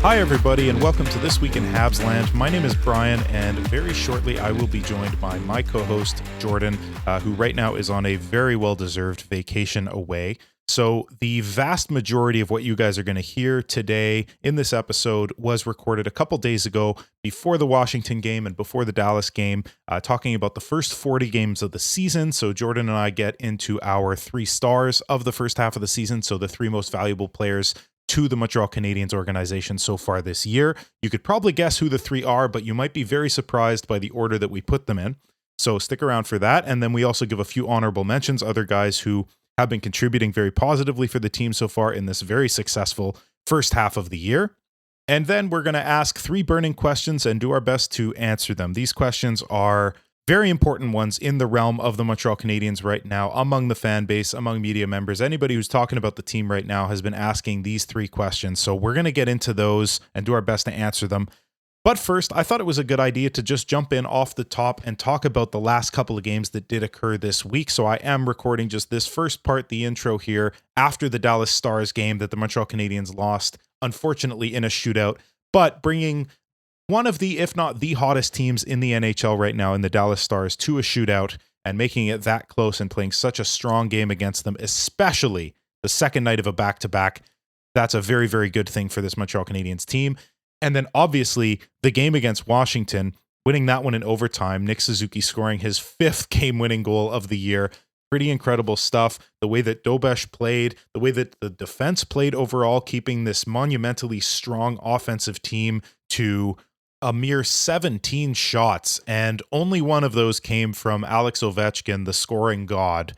Hi, everybody, and welcome to This Week in Habs Land. My name is Brian, and very shortly I will be joined by my co-host, Jordan, who right now is on a very well-deserved vacation away. So the vast majority of what you guys are going to hear today in this episode was recorded a couple days ago before the Washington game and before the Dallas game, talking about the first 40 games of the season. So Jordan and I get into our 3 stars of the first half of the season, so the 3 most valuable players to the Montreal Canadiens organization so far this year. You could probably guess who the 3 are, but you might be very surprised by the order that we put them in. So stick around for that. And then we also give a few honorable mentions, other guys who have been contributing very positively for the team so far in this very successful first half of the year. And then we're going to ask 3 burning questions and do our best to answer them. These questions are very important ones in the realm of the Montreal Canadiens right now, among the fan base, among media members. Anybody who's talking about the team right now has been asking these 3 questions. So we're going to get into those and do our best to answer them. But first, I thought it was a good idea to just jump in off the top and talk about the last couple of games that did occur this week. So I am recording just this first part, the intro here, after the Dallas Stars game that the Montreal Canadiens lost, unfortunately in a shootout, but bringing one of the, if not the hottest teams in the NHL right now in the Dallas Stars to a shootout and making it that close and playing such a strong game against them, especially the second night of a back-to-back. That's a very, very good thing for this Montreal Canadiens team. And then obviously the game against Washington, winning that one in overtime, Nick Suzuki scoring his 5th game-winning goal of the year. Pretty incredible stuff. The way that Dobesh played, the way that the defense played overall, keeping this monumentally strong offensive team to a mere 17 shots, and only one of those came from Alex Ovechkin, the scoring god,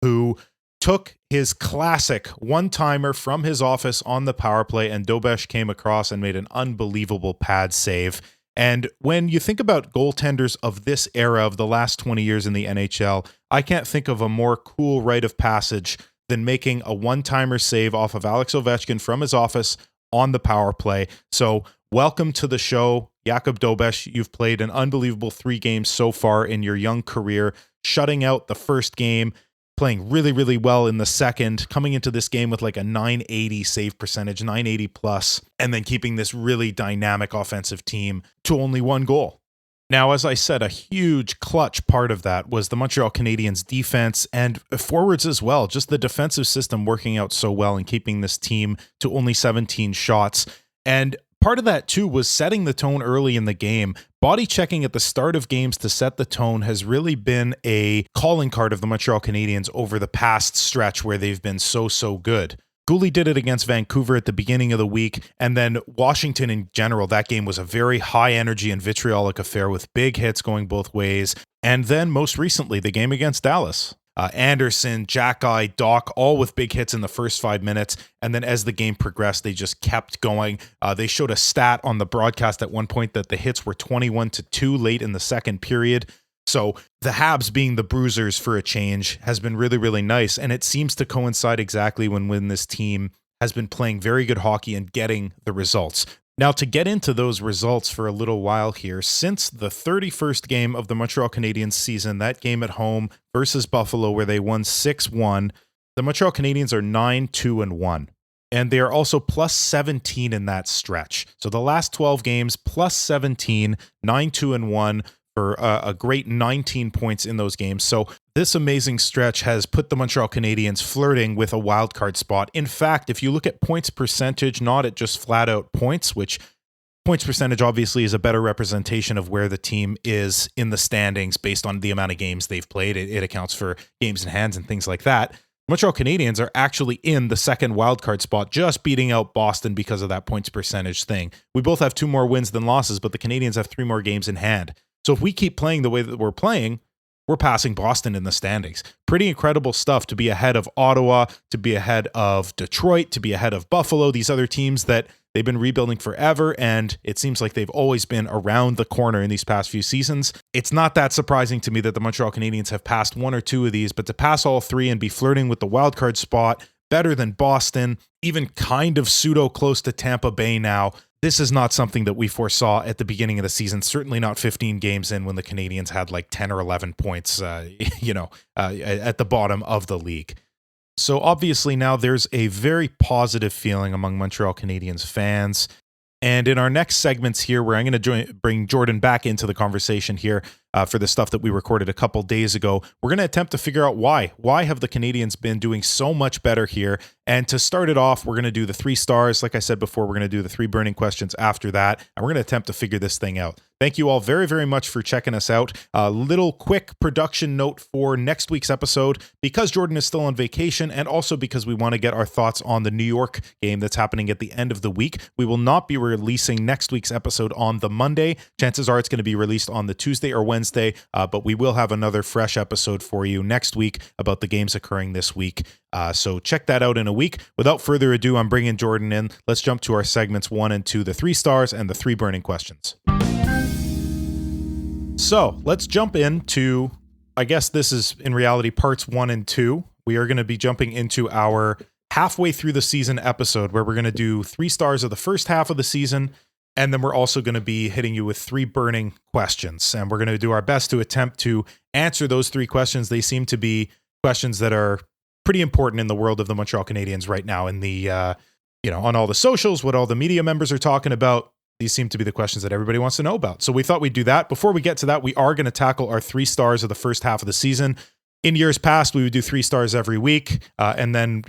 who took his classic one-timer from his office on the power play, and Dobesh came across and made an unbelievable pad save. And when you think about goaltenders of this era of the last 20 years in the NHL, I can't think of a more cool rite of passage than making a one-timer save off of Alex Ovechkin from his office on the power play. So welcome to the show, Jakub Dobesh. You've played an unbelievable 3 games so far in your young career, shutting out the first game, playing really, really well in the second, coming into this game with like a 980 save percentage, 980 plus, and then keeping this really dynamic offensive team to only 1 goal. Now, as I said, a huge clutch part of that was the Montreal Canadiens defense and forwards as well. Just the defensive system working out so well and keeping this team to only 17 shots. And part of that, too, was setting the tone early in the game. Body checking at the start of games to set the tone has really been a calling card of the Montreal Canadiens over the past stretch where they've been so good. Gouli did it against Vancouver at the beginning of the week, and then Washington in general. That game was a very high energy and vitriolic affair with big hits going both ways. And then most recently, the game against Dallas. Anderson, Jack-Eye, Doc, all with big hits in the first 5 minutes. And then as the game progressed, they just kept going. They showed a stat on the broadcast at one point that the hits were 21-2 late in the second period. So the Habs being the bruisers for a change has been really, really nice. And it seems to coincide exactly when this team has been playing very good hockey and getting the results. Now, to get into those results for a little while here, since the 31st game of the Montreal Canadiens season, that game at home versus Buffalo where they won 6-1, the Montreal Canadiens are 9-2-1. And they are also plus 17 in that stretch. So the last 12 games, plus 17, 9-2-1 for a great 19 points in those games. So this amazing stretch has put the Montreal Canadiens flirting with a wildcard spot. In fact, if you look at points percentage, not at just flat out points, which points percentage obviously is a better representation of where the team is in the standings based on the amount of games they've played. It accounts for games in hands and things like that. Montreal Canadiens are actually in the second wildcard spot, just beating out Boston because of that points percentage thing. We both have 2 more wins than losses, but the Canadiens have 3 more games in hand. So if we keep playing the way that we're playing, we're passing Boston in the standings. Pretty incredible stuff to be ahead of Ottawa, to be ahead of Detroit, to be ahead of Buffalo, these other teams that they've been rebuilding forever, and it seems like they've always been around the corner in these past few seasons. It's not that surprising to me that the Montreal Canadiens have passed 1 or 2 of these, but to pass all 3 and be flirting with the wildcard spot, better than Boston, even kind of pseudo close to Tampa Bay now, this is not something that we foresaw at the beginning of the season, certainly not 15 games in when the Canadiens had like 10 or 11 points, at the bottom of the league. So obviously now there's a very positive feeling among Montreal Canadiens fans. And in our next segments here, where I'm going to bring Jordan back into the conversation here for the stuff that we recorded a couple days ago, we're going to attempt to figure out why. Why have the Canadiens been doing so much better here? And to start it off, we're going to do the 3 stars. Like I said before, we're going to do the 3 burning questions after that, and we're going to attempt to figure this thing out. Thank you all very, very much for checking us out. A little quick production note for next week's episode, because Jordan is still on vacation, and also because we want to get our thoughts on the New York game that's happening at the end of the week. We will not be releasing next week's episode on the Monday. Chances are it's going to be released on the Tuesday or Wednesday, but we will have another fresh episode for you next week about the games occurring this week. So check that out in a week. Without further ado, I'm bringing Jordan in. Let's jump to our segments 1 and 2, the 3 stars and the 3 burning questions. So let's jump into, I guess this is in reality parts 1 and 2. We are going to be jumping into our halfway through the season episode, where we're going to do 3 stars of the first half of the season. And then we're also going to be hitting you with 3 burning questions. And we're going to do our best to attempt to answer those 3 questions. They seem to be questions that are pretty important in the world of the Montreal Canadiens right now. In the, on all the socials, what all the media members are talking about. These seem to be the questions that everybody wants to know about. So we thought we'd do that. Before we get to that, we are going to tackle our 3 stars of the first half of the season. In years past, we would do 3 stars every week. And then,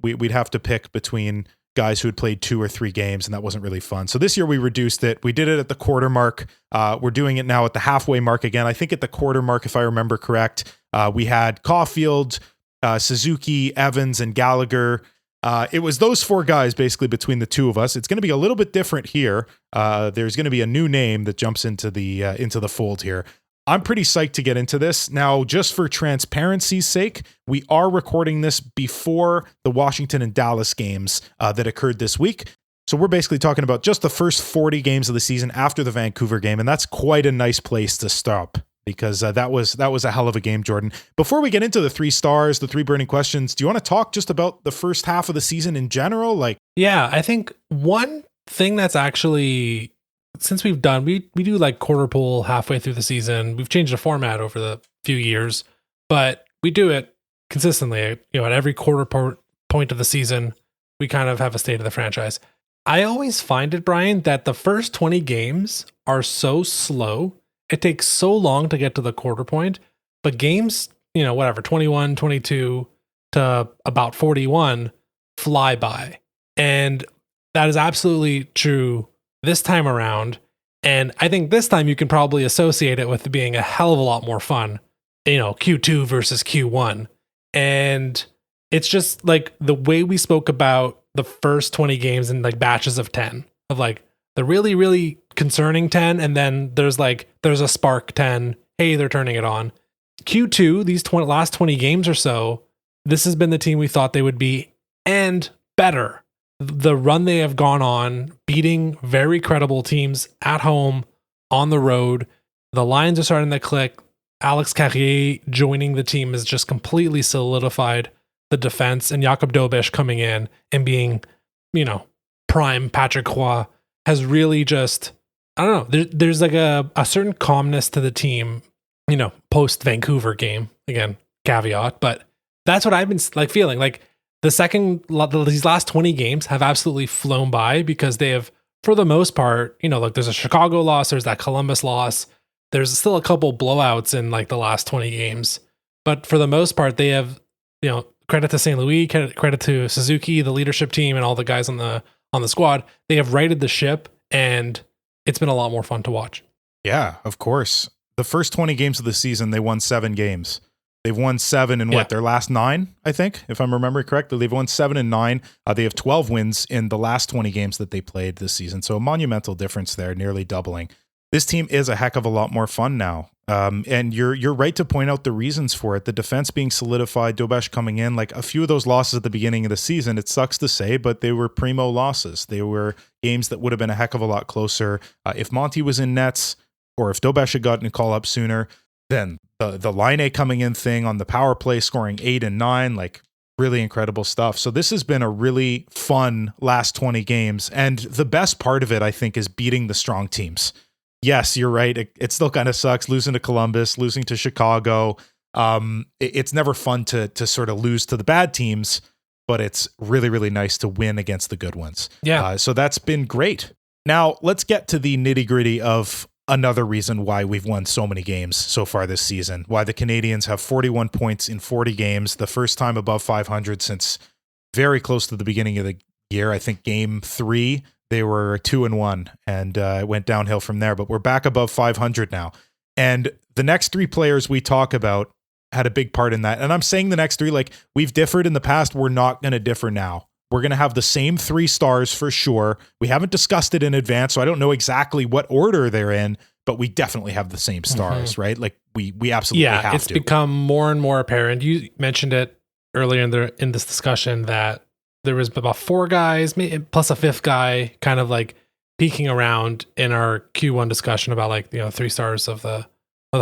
we'd have to pick between guys who had played 2 or 3 games, and that wasn't really fun. So this year we reduced it. We did it at the quarter mark. We're doing it now at the halfway mark again. I think at the quarter mark, if I remember correct, we had Caulfield, Suzuki, Evans, and Gallagher. It was those 4 guys basically between the 2 of us. It's going to be a little bit different here. There's going to be a new name that jumps into the fold here. I'm pretty psyched to get into this. Now, just for transparency's sake, we are recording this before the Washington and Dallas games that occurred this week. So we're basically talking about just the first 40 games of the season after the Vancouver game, and that's quite a nice place to stop, because that was a hell of a game, Jordan. Before we get into the 3 stars, the 3 burning questions, do you want to talk just about the first half of the season in general? Yeah, I think one thing that's actually, since we do like quarter poll halfway through the season. We've changed the format over the few years, but we do it consistently. At every quarter point of the season, we kind of have a state of the franchise. I always find it, Brian, that the first 20 games are so slow. It takes so long to get to the quarter point, but games, 21, 22 to about 41 fly by. And that is absolutely true this time around. And I think this time you can probably associate it with being a hell of a lot more fun, Q2 versus Q1. And it's just like the way we spoke about the first 20 games in like batches of 10, of like the really, really concerning 10. And then there's a spark 10. Hey, they're turning it on. Q2, these last 20 games or so, this has been the team we thought they would be, and better. The run they have gone on, beating very credible teams at home, on the road. The lines are starting to click. Alex Carrier joining the team has just completely solidified the defense, and Jakob Dobisch coming in and being, prime Patrick Roy has really just, I don't know, there's like a certain calmness to the team, post Vancouver game, again, caveat, but that's what I've been like feeling. Like these last 20 games have absolutely flown by, because they have, for the most part, there's a Chicago loss, there's that Columbus loss, there's still a couple blowouts in like the last 20 games, but for the most part, they have, credit to St. Louis, credit to Suzuki, the leadership team, and all the guys on the squad. They have righted the ship, and it's been a lot more fun to watch. Yeah, of course. The first 20 games of the season, they won 7 games. They've won 7 in their last 9, I think, if I'm remembering correctly. They've won 7 and 9. They have 12 wins in the last 20 games that they played this season. So a monumental difference there, nearly doubling. This team is a heck of a lot more fun now. And you're right to point out the reasons for it. The defense being solidified, Dobisch coming in, like a few of those losses at the beginning of the season, it sucks to say, but they were primo losses. They were games that would have been a heck of a lot closer. If Monty was in nets, or if Dobisch had gotten a call up sooner, then the line A coming in thing on the power play, scoring 8 and 9, like really incredible stuff. So this has been a really fun last 20 games. And the best part of it, I think, is beating the strong teams. Yes, you're right. It still kind of sucks losing to Columbus, losing to Chicago. It's never fun to sort of lose to the bad teams, but it's really, really nice to win against the good ones. Yeah. So that's been great. Now, let's get to the nitty-gritty of another reason why we've won so many games so far this season, why the Canadiens have 41 points in 40 games, the first time above 500 since very close to the beginning of the year. I think game 3, they were 2-1, and it went downhill from there, but we're back above 500 now. And the next 3 players we talk about had a big part in that. And I'm saying the next 3, like, we've differed in the past. We're not going to differ now. We're going to have the same 3 stars for sure. We haven't discussed it in advance, so I don't know exactly what order they're in, but we definitely have the same stars, right? Like, we absolutely have to. Yeah, it's become more and more apparent. You mentioned it earlier in this discussion that there was about 4 guys, plus a 5th guy, kind of like peeking around in our Q1 discussion about, like, 3 stars of the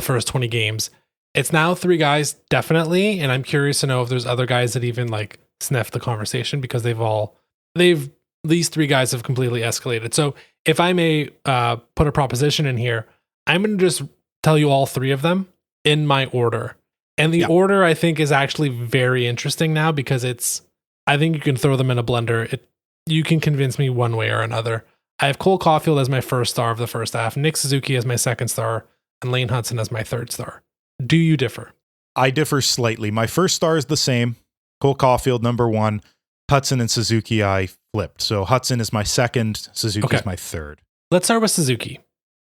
first 20 games. It's now 3 guys, definitely, and I'm curious to know if there's other guys that even, like, sniff the conversation, because these 3 guys have completely escalated. So if I may put a proposition in here, I'm going to just tell you all 3 of them in my order. And the order, I think, is actually very interesting now, because I think you can throw them in a blender. You can convince me one way or another. I have Cole Caulfield as my first star of the first half, Nick Suzuki as my second star, and Lane Hutson as my third star. Do you differ? I differ slightly. My first star is the same. Cole Caulfield, number 1. Hutson and Suzuki, I flipped. So Hutson is my second, Suzuki is my third. Let's start with Suzuki.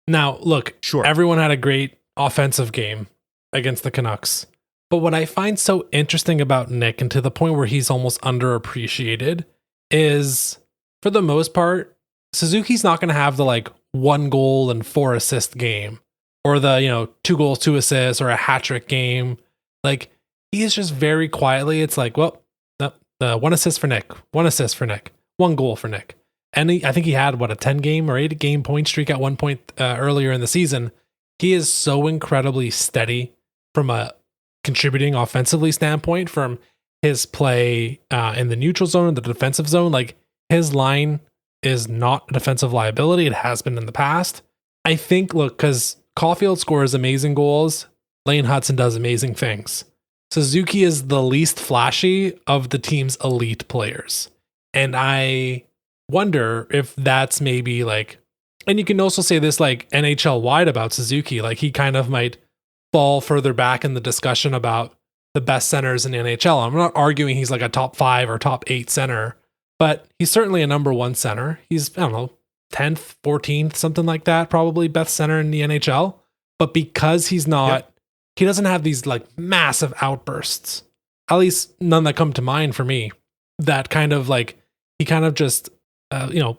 Now, look, everyone had a great offensive game against the Canucks. But what I find so interesting about Nick, and to the point where he's almost underappreciated, is for the most part, Suzuki's not going to have the, like, 1 goal and 4 assist game, or the, 2 goals, 2 assists, or a hat trick game. Like, he is just very quietly, it's like, well, the 1 assist for Nick, 1 assist for Nick, 1 goal for Nick. And I think he had, a 10 game or 8 game point streak at one point earlier in the season. He is so incredibly steady from a contributing offensively standpoint, from his play in the neutral zone and the defensive zone. Like, his line is not a defensive liability. It has been in the past. I think, look, because Caulfield scores amazing goals, Lane Hutson does amazing things. Suzuki is the least flashy of the team's elite players. And I wonder if that's maybe like, and you can also say this like NHL wide about Suzuki, like he kind of might fall further back in the discussion about the best centers in the NHL. I'm not arguing he's like a top 5 or top 8 center, but he's certainly a number 1 center. He's, 10th, 14th, something like that, probably best center in the NHL. But because he's not, he doesn't have these like massive outbursts, at least none that come to mind for me, that kind of like, he kind of just,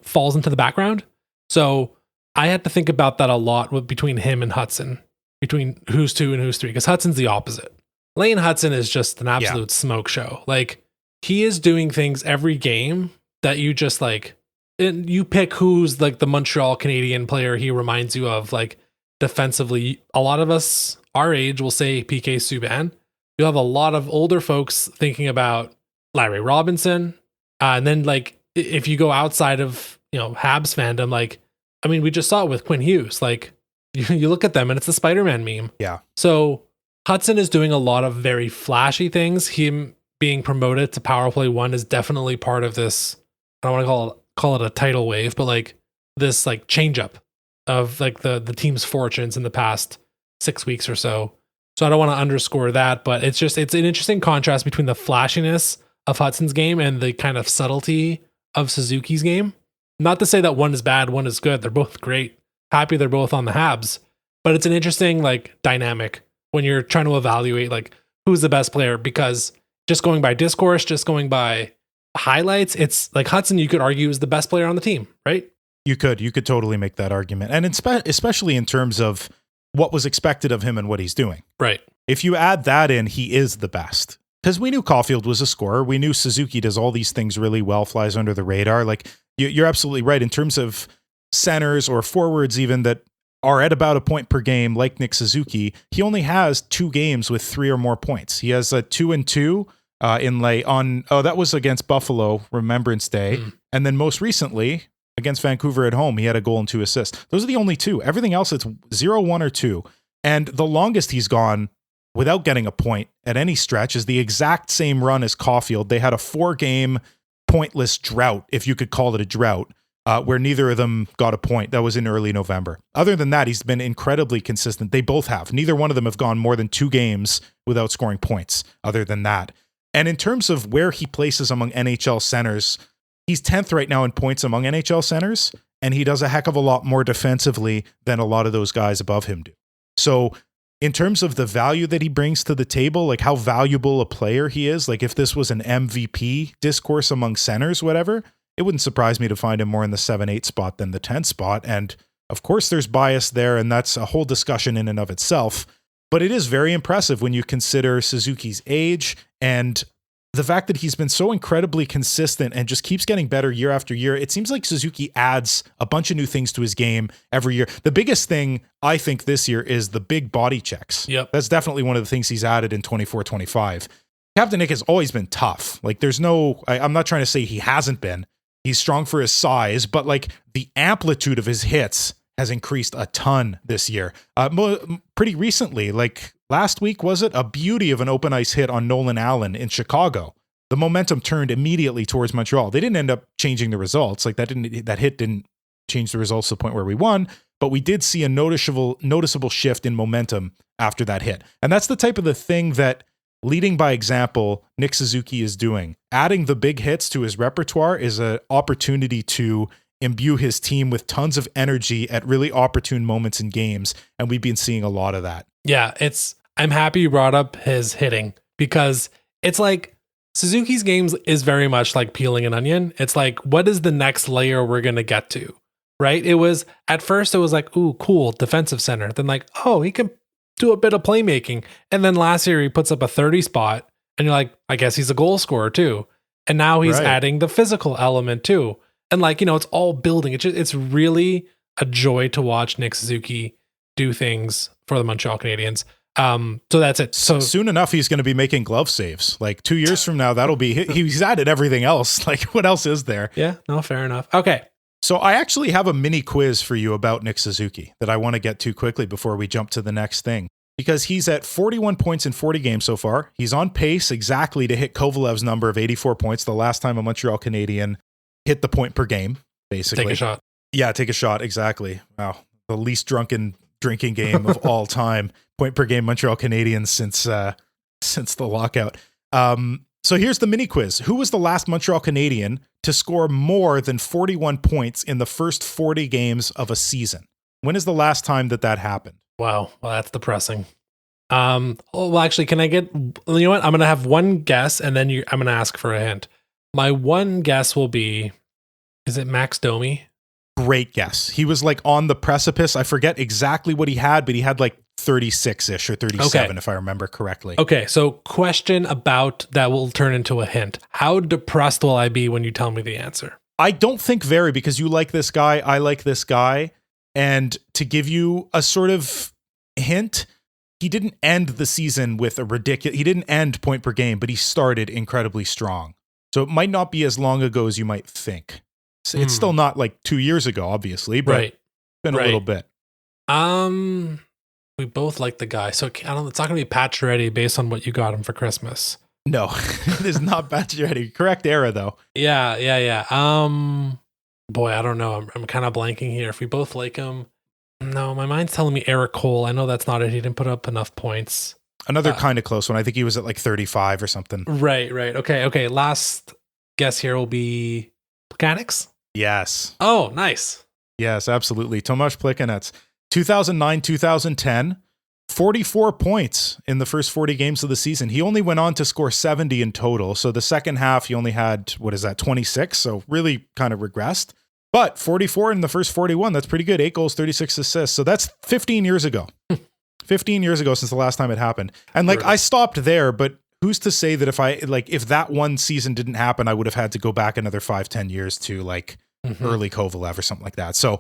falls into the background. So I had to think about that a lot between him and Hutson, between who's 2 and who's 3, because Hudson's the opposite. Lane Hutson is just an absolute smoke show. Like, he is doing things every game that you just like, and you pick who's like the Montreal Canadian player he reminds you of, like defensively. A lot of us our age will say PK Subban. You'll have a lot of older folks thinking about Larry Robinson. And then like, if you go outside of, Habs fandom, like, I mean, we just saw it with Quinn Hughes. Like, you look at them and it's the Spider-Man meme. Yeah. So Hutson is doing a lot of very flashy things. Him being promoted to Power Play 1 is definitely part of this. I don't want to call it a tidal wave, but like this like change up of like the team's fortunes in the past 6 weeks or so. So I don't want to underscore that, but it's an interesting contrast between the flashiness of Hudson's game and the kind of subtlety of Suzuki's game. Not to say that one is bad, one is good. They're both great. Happy they're both on the Habs, but it's an interesting like dynamic when you're trying to evaluate like who's the best player, because just going by discourse, just going by highlights, it's like Hutson, you could argue, is the best player on the team, right? You could totally make that argument. And especially in terms of what was expected of him and what he's doing. Right. If you add that in, he is the best. Because we knew Caulfield was a scorer. We knew Suzuki does all these things really well, flies under the radar. Like, you're absolutely right. In terms of centers or forwards even that are at about a point per game, like Nick Suzuki, he only has 2 games with 3 or more points. He has a 2-2 that was against Buffalo, Remembrance Day. And then most recently, against Vancouver at home, he had a goal and 2 assists. Those are the only 2. Everything else, it's 0, 1, or 2. And the longest he's gone without getting a point at any stretch is the exact same run as Caulfield. They had a 4-game pointless drought, if you could call it a drought, where neither of them got a point. That was in early November. Other than that, he's been incredibly consistent. They both have. Neither one of them have gone more than 2 games without scoring points, other than that. And in terms of where he places among NHL centers, he's 10th right now in points among NHL centers, and he does a heck of a lot more defensively than a lot of those guys above him do. So in terms of the value that he brings to the table, like how valuable a player he is, like if this was an MVP discourse among centers, whatever, it wouldn't surprise me to find him more in the 7-8 spot than the 10 spot. And of course there's bias there, and that's a whole discussion in and of itself. But it is very impressive when you consider Suzuki's age and the fact that he's been so incredibly consistent and just keeps getting better year after year. It seems like Suzuki adds a bunch of new things to his game every year. The biggest thing I think this year is the big body checks. Yep. That's definitely one of the things he's added in 24-25. Captain Nick has always been tough. Like there's no, I'm not trying to say he hasn't been. He's strong for his size, but like the amplitude of his hits has increased a ton this year. Pretty recently, like last week, was it? A beauty of an open ice hit on Nolan Allen in Chicago. The momentum turned immediately towards Montreal. They didn't end up changing the results. Like that hit didn't change the results to the point where we won, but we did see a noticeable shift in momentum after that hit. And that's the type of the thing that leading by example, Nick Suzuki is doing. Adding the big hits to his repertoire is an opportunity to imbue his team with tons of energy at really opportune moments in games. And we've been seeing a lot of that. Yeah, I'm happy you brought up his hitting, because it's like Suzuki's games is very much like peeling an onion. It's like, what is the next layer we're going to get to, right? At first it was like, ooh, cool, defensive center. Then like, oh, he can do a bit of playmaking. And then last year he puts up a 30 spot and you're like, I guess he's a goal scorer too. And now he's adding the physical element too. And like, it's all building. It's really a joy to watch Nick Suzuki do things for the Montreal Canadiens. So that's it. So soon enough, he's going to be making glove saves. Like 2 years from now, that'll be, he's added everything else. Like what else is there? Yeah, no, fair enough. Okay. So I actually have a mini quiz for you about Nick Suzuki that I want to get to quickly before we jump to the next thing, because he's at 41 points in 40 games so far. He's on pace exactly to hit Kovalev's number of 84 points, the last time a Montreal Canadien hit the point per game, basically. Take a shot. Yeah, take a shot. Exactly. Wow. The least drunken drinking game of all time. Point per game Montreal Canadiens since the lockout. So here's the mini quiz. Who was the last Montreal Canadien to score more than 41 points in the first 40 games of a season? When is the last time that happened? Wow. Well, that's depressing. Well, actually, can I get, you know what? I'm going to have one guess and then I'm going to ask for a hint. My one guess will be, is it Max Domi? Great guess. He was like on the precipice. I forget exactly what he had, but he had like 36-ish or 37, if I remember correctly. Okay, so question about that will turn into a hint. How depressed will I be when you tell me the answer? I don't think very, because you like this guy, I like this guy. And to give you a sort of hint, he didn't end the season with he didn't end point per game, but he started incredibly strong. So it might not be as long ago as you might think. It's still not like 2 years ago, obviously, but it's been a little bit. We both like the guy, so it's not going to be Pacioretty based on what you got him for Christmas. No, it is not Pacioretty. Correct era, though. Yeah. Boy, I don't know. I'm kind of blanking here. If we both like him, no, my mind's telling me Eric Cole. I know that's not it. He didn't put up enough points. Another kind of close one. I think he was at like 35 or something. Right. Okay. Last guess here will be Plekanec. Yes. Oh, nice. Yes, absolutely. Tomasz Plekanec. 2009-2010, 44 points in the first 40 games of the season. He only went on to score 70 in total. So the second half, he only had, 26? So really kind of regressed. But 44 in the first 41, that's pretty good. 8 goals, 36 assists. So that's 15 years ago. 15 years ago since the last time it happened. And like, I stopped there, but who's to say that if that one season didn't happen, I would have had to go back another 5-10 years to like early Kovalev or something like that. So,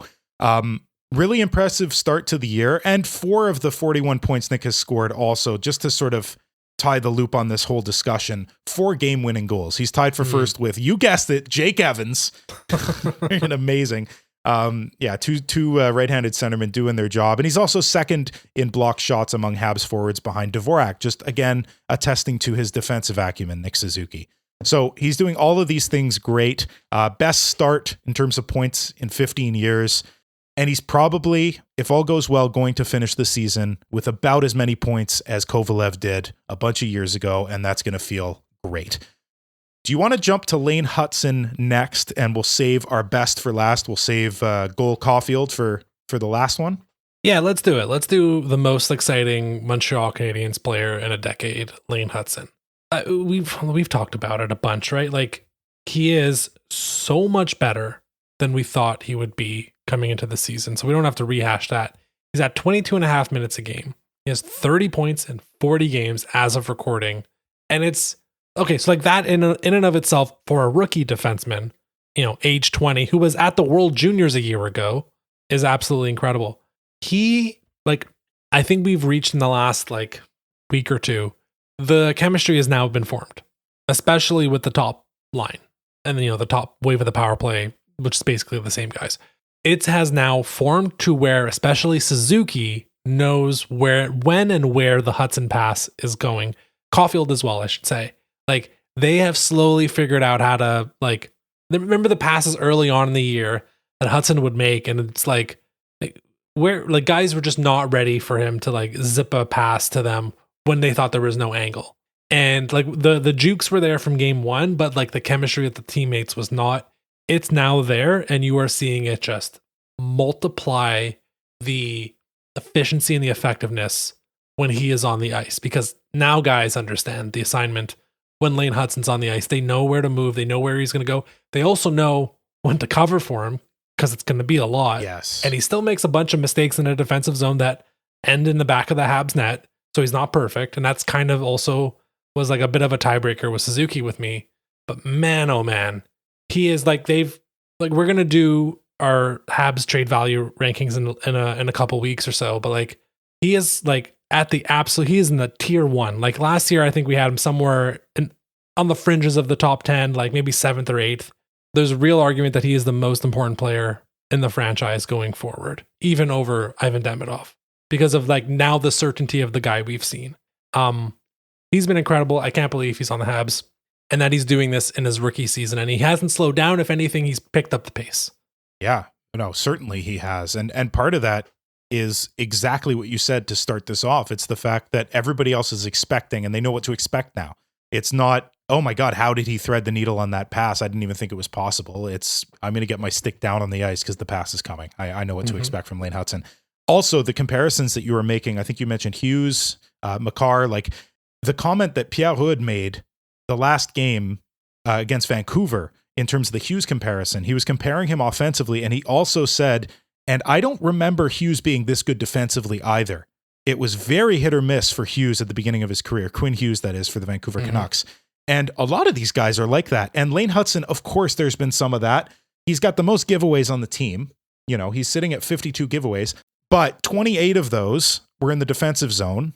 really impressive start to the year. And 4 of the 41 points Nick has scored also, just to sort of tie the loop on this whole discussion, 4 game-winning goals. He's tied for first with, you guessed it, Jake Evans. Amazing. Two right-handed centermen doing their job. And he's also second in block shots among Habs forwards behind Dvorak. Just, again, attesting to his defensive acumen, Nick Suzuki. So he's doing all of these things great. Best start in terms of points in 15 years. And he's probably, if all goes well, going to finish the season with about as many points as Kovalev did a bunch of years ago. And that's going to feel great. Do you want to jump to Lane Hutson next? And we'll save our best for last. We'll save Cole Caulfield for the last one. Yeah, let's do it. Let's do the most exciting Montreal Canadiens player in a decade, Lane Hutson. We've talked about it a bunch, right? Like, he is so much better than we thought he would be coming into the season. So we don't have to rehash that. He's at 22 and a half minutes a game. He has 30 points in 40 games as of recording. And it's okay. So like that in and of itself for a rookie defenseman, age 20, who was at the World Juniors a year ago, is absolutely incredible. I think we've reached in the last week or two, the chemistry has now been formed, especially with the top line and the top wave of the power play, which is basically the same guys. It has now formed to where especially Suzuki knows when and where the Hudson pass is going. Caulfield as well, I should say. Like, they have slowly figured out how to remember the passes early on in the year that Hudson would make, and it's where guys were just not ready for him to zip a pass to them when they thought there was no angle. And the jukes were there from game one, but the chemistry with the teammates was not. It's now there, and you are seeing it just multiply the efficiency and the effectiveness when he is on the ice, because now guys understand the assignment. When Lane Hudson's on the ice, they know where to move. They know where he's going to go. They also know when to cover for him, because it's going to be a lot. Yes. And he still makes a bunch of mistakes in a defensive zone that end in the back of the Habs net. So he's not perfect. And that's kind of also was a bit of a tiebreaker with Suzuki with me. But man, oh man, he is we're going to do our Habs trade value rankings in a couple weeks or so. But he is at the absolute, he is in the tier one. Last year, I think we had him somewhere on the fringes of the top 10, maybe 7th or 8th. There's a real argument that he is the most important player in the franchise going forward, even over Ivan Demidov, because of now the certainty of the guy we've seen. He's been incredible. I can't believe he's on the Habs and that he's doing this in his rookie season, and he hasn't slowed down. If anything, he's picked up the pace. Yeah, no, certainly he has. And part of that is exactly what you said to start this off. It's the fact that everybody else is expecting, and they know what to expect now. It's not, oh my God, how did he thread the needle on that pass? I didn't even think it was possible. It's, I'm going to get my stick down on the ice because the pass is coming. I know what to expect from Lane Hutson. Also, the comparisons that you were making, I think you mentioned Hughes, Makar, the comment that Pierre Hood made the last game against Vancouver in terms of the Hughes comparison. He was comparing him offensively, and he also said, and I don't remember Hughes being this good defensively either. It was very hit or miss for Hughes at the beginning of his career. Quinn Hughes, that is, for the Vancouver Canucks. And a lot of these guys are like that. And Lane Hutson, of course, there's been some of that. He's got the most giveaways on the team. He's sitting at 52 giveaways, but 28 of those were in the defensive zone.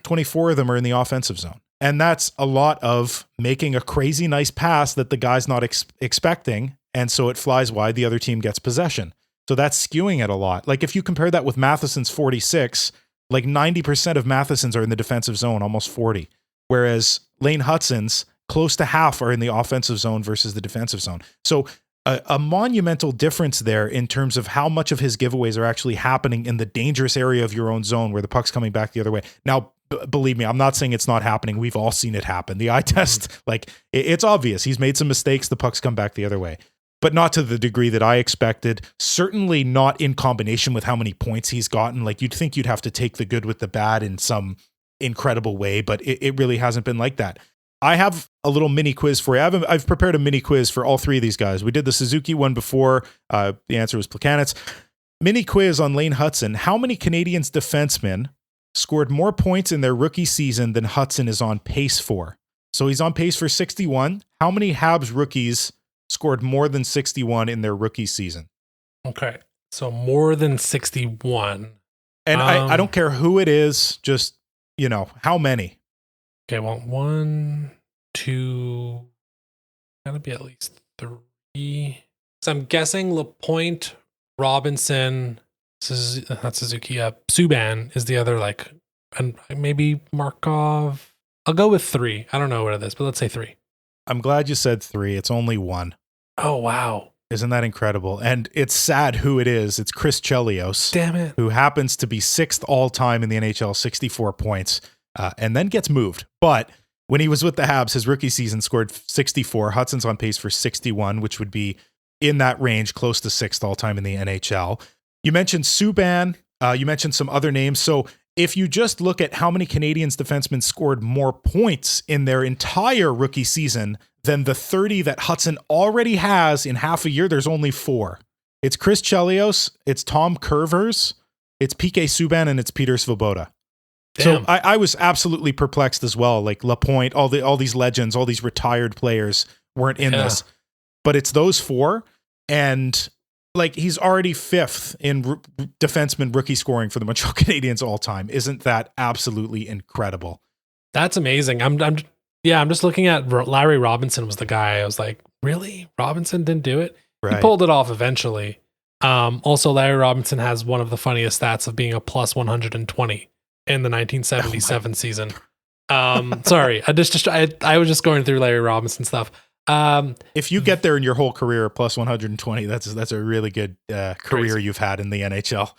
24 of them are in the offensive zone. And that's a lot of making a crazy nice pass that the guy's not expecting. And so it flies wide, the other team gets possession. So that's skewing it a lot. If you compare that with Matheson's 46, 90% of Matheson's are in the defensive zone, almost 40. Whereas Lane Hudson's close to half are in the offensive zone versus the defensive zone. So a monumental difference there in terms of how much of his giveaways are actually happening in the dangerous area of your own zone where the puck's coming back the other way. Now, believe me, I'm not saying it's not happening. We've all seen it happen. The eye test, it's obvious. He's made some mistakes. The puck's come back the other way. But not to the degree that I expected. Certainly not in combination with how many points he's gotten. You'd think you'd have to take the good with the bad in some incredible way, but it really hasn't been like that. I have a little mini quiz for you. I've prepared a mini quiz for all three of these guys. We did the Suzuki one before. The answer was Plekanec. Mini quiz on Lane Hutson. How many Canadiens defensemen scored more points in their rookie season than Hutson is on pace for? So he's on pace for 61. How many Habs rookies scored more than 61 in their rookie season? Okay, so more than 61. And I don't care who it is, just, how many? Okay, well, 1, 2, gotta be at least 3. So I'm guessing LaPointe, Robinson, not Suzuki, Subban is the other, and maybe Markov. I'll go with 3. I don't know what it is, but let's say 3. I'm glad you said 3. It's only 1. Oh, wow. Isn't that incredible? And it's sad who it is. It's Chris Chelios. Damn it. Who happens to be 6th all time in the NHL, 64 points, and then gets moved. But when he was with the Habs, his rookie season scored 64. Hudson's on pace for 61, which would be in that range, close to 6th all time in the NHL. You mentioned Subban. You mentioned some other names. So if you just look at how many Canadiens defensemen scored more points in their entire rookie season than the 30 that Hudson already has in half a year, there's only 4. It's Chris Chelios, it's Tom Curvers, it's PK Subban, and it's Peter Svoboda. Damn. So I was absolutely perplexed as well. Like Lapointe, all these legends, all these retired players weren't in this, but it's those 4, and like he's already 5th in defenseman rookie scoring for the Montreal Canadiens all time. Isn't that absolutely incredible? That's amazing. I'm just looking at Larry Robinson was the guy. I was like, really? Robinson didn't do it? Right. He pulled it off eventually. Also, Larry Robinson has one of the funniest stats of being a plus 120 in the 1977 season. Sorry, I was just going through Larry Robinson stuff. If you get there in your whole career plus 120, that's a really good career crazy. You've had in the NHL.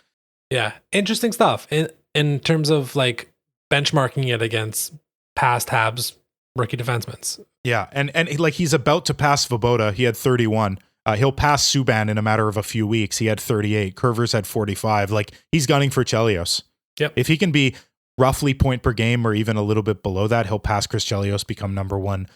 Yeah, interesting stuff in terms of like benchmarking it against past Habs rookie defensemen. Yeah, and like he's about to pass Svoboda. He had 31. He'll pass Subban in a matter of a few weeks. He had 38. Curvers had 45. Like he's gunning for Chelios. Yep. If he can be roughly point per game or even a little bit below that, he'll pass Chris Chelios, become number 1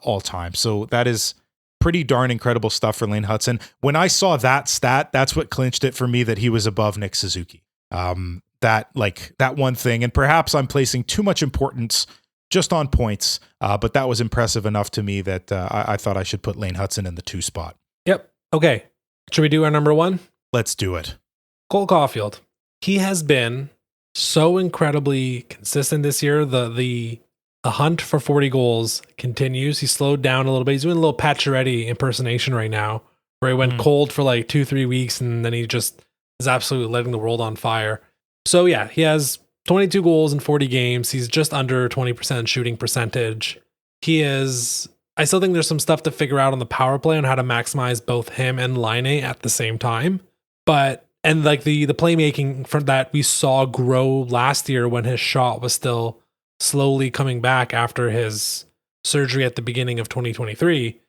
all time. So that is pretty darn incredible stuff for Lane Hudson. When I saw that stat, that's what clinched it for me that he was above Nick Suzuki. That one thing, and perhaps I'm placing too much importance just on points, but that was impressive enough to me that I thought I should put Lane Hudson in the 2 spot. Yep. Okay. Should we do our number 1? Let's do it. Cole Caulfield. He has been so incredibly consistent this year. The hunt for 40 goals continues. He slowed down a little bit. He's doing a little Pacioretty impersonation right now, where he went cold for like 2-3 weeks, and then he just is absolutely letting the world on fire. So yeah, he has 22 goals in 40 games. He's just under 20% shooting percentage. I still think there's some stuff to figure out on the power play on how to maximize both him and Laine at the same time. And like the playmaking from that we saw grow last year when his shot was still slowly coming back after his surgery at the beginning of 2023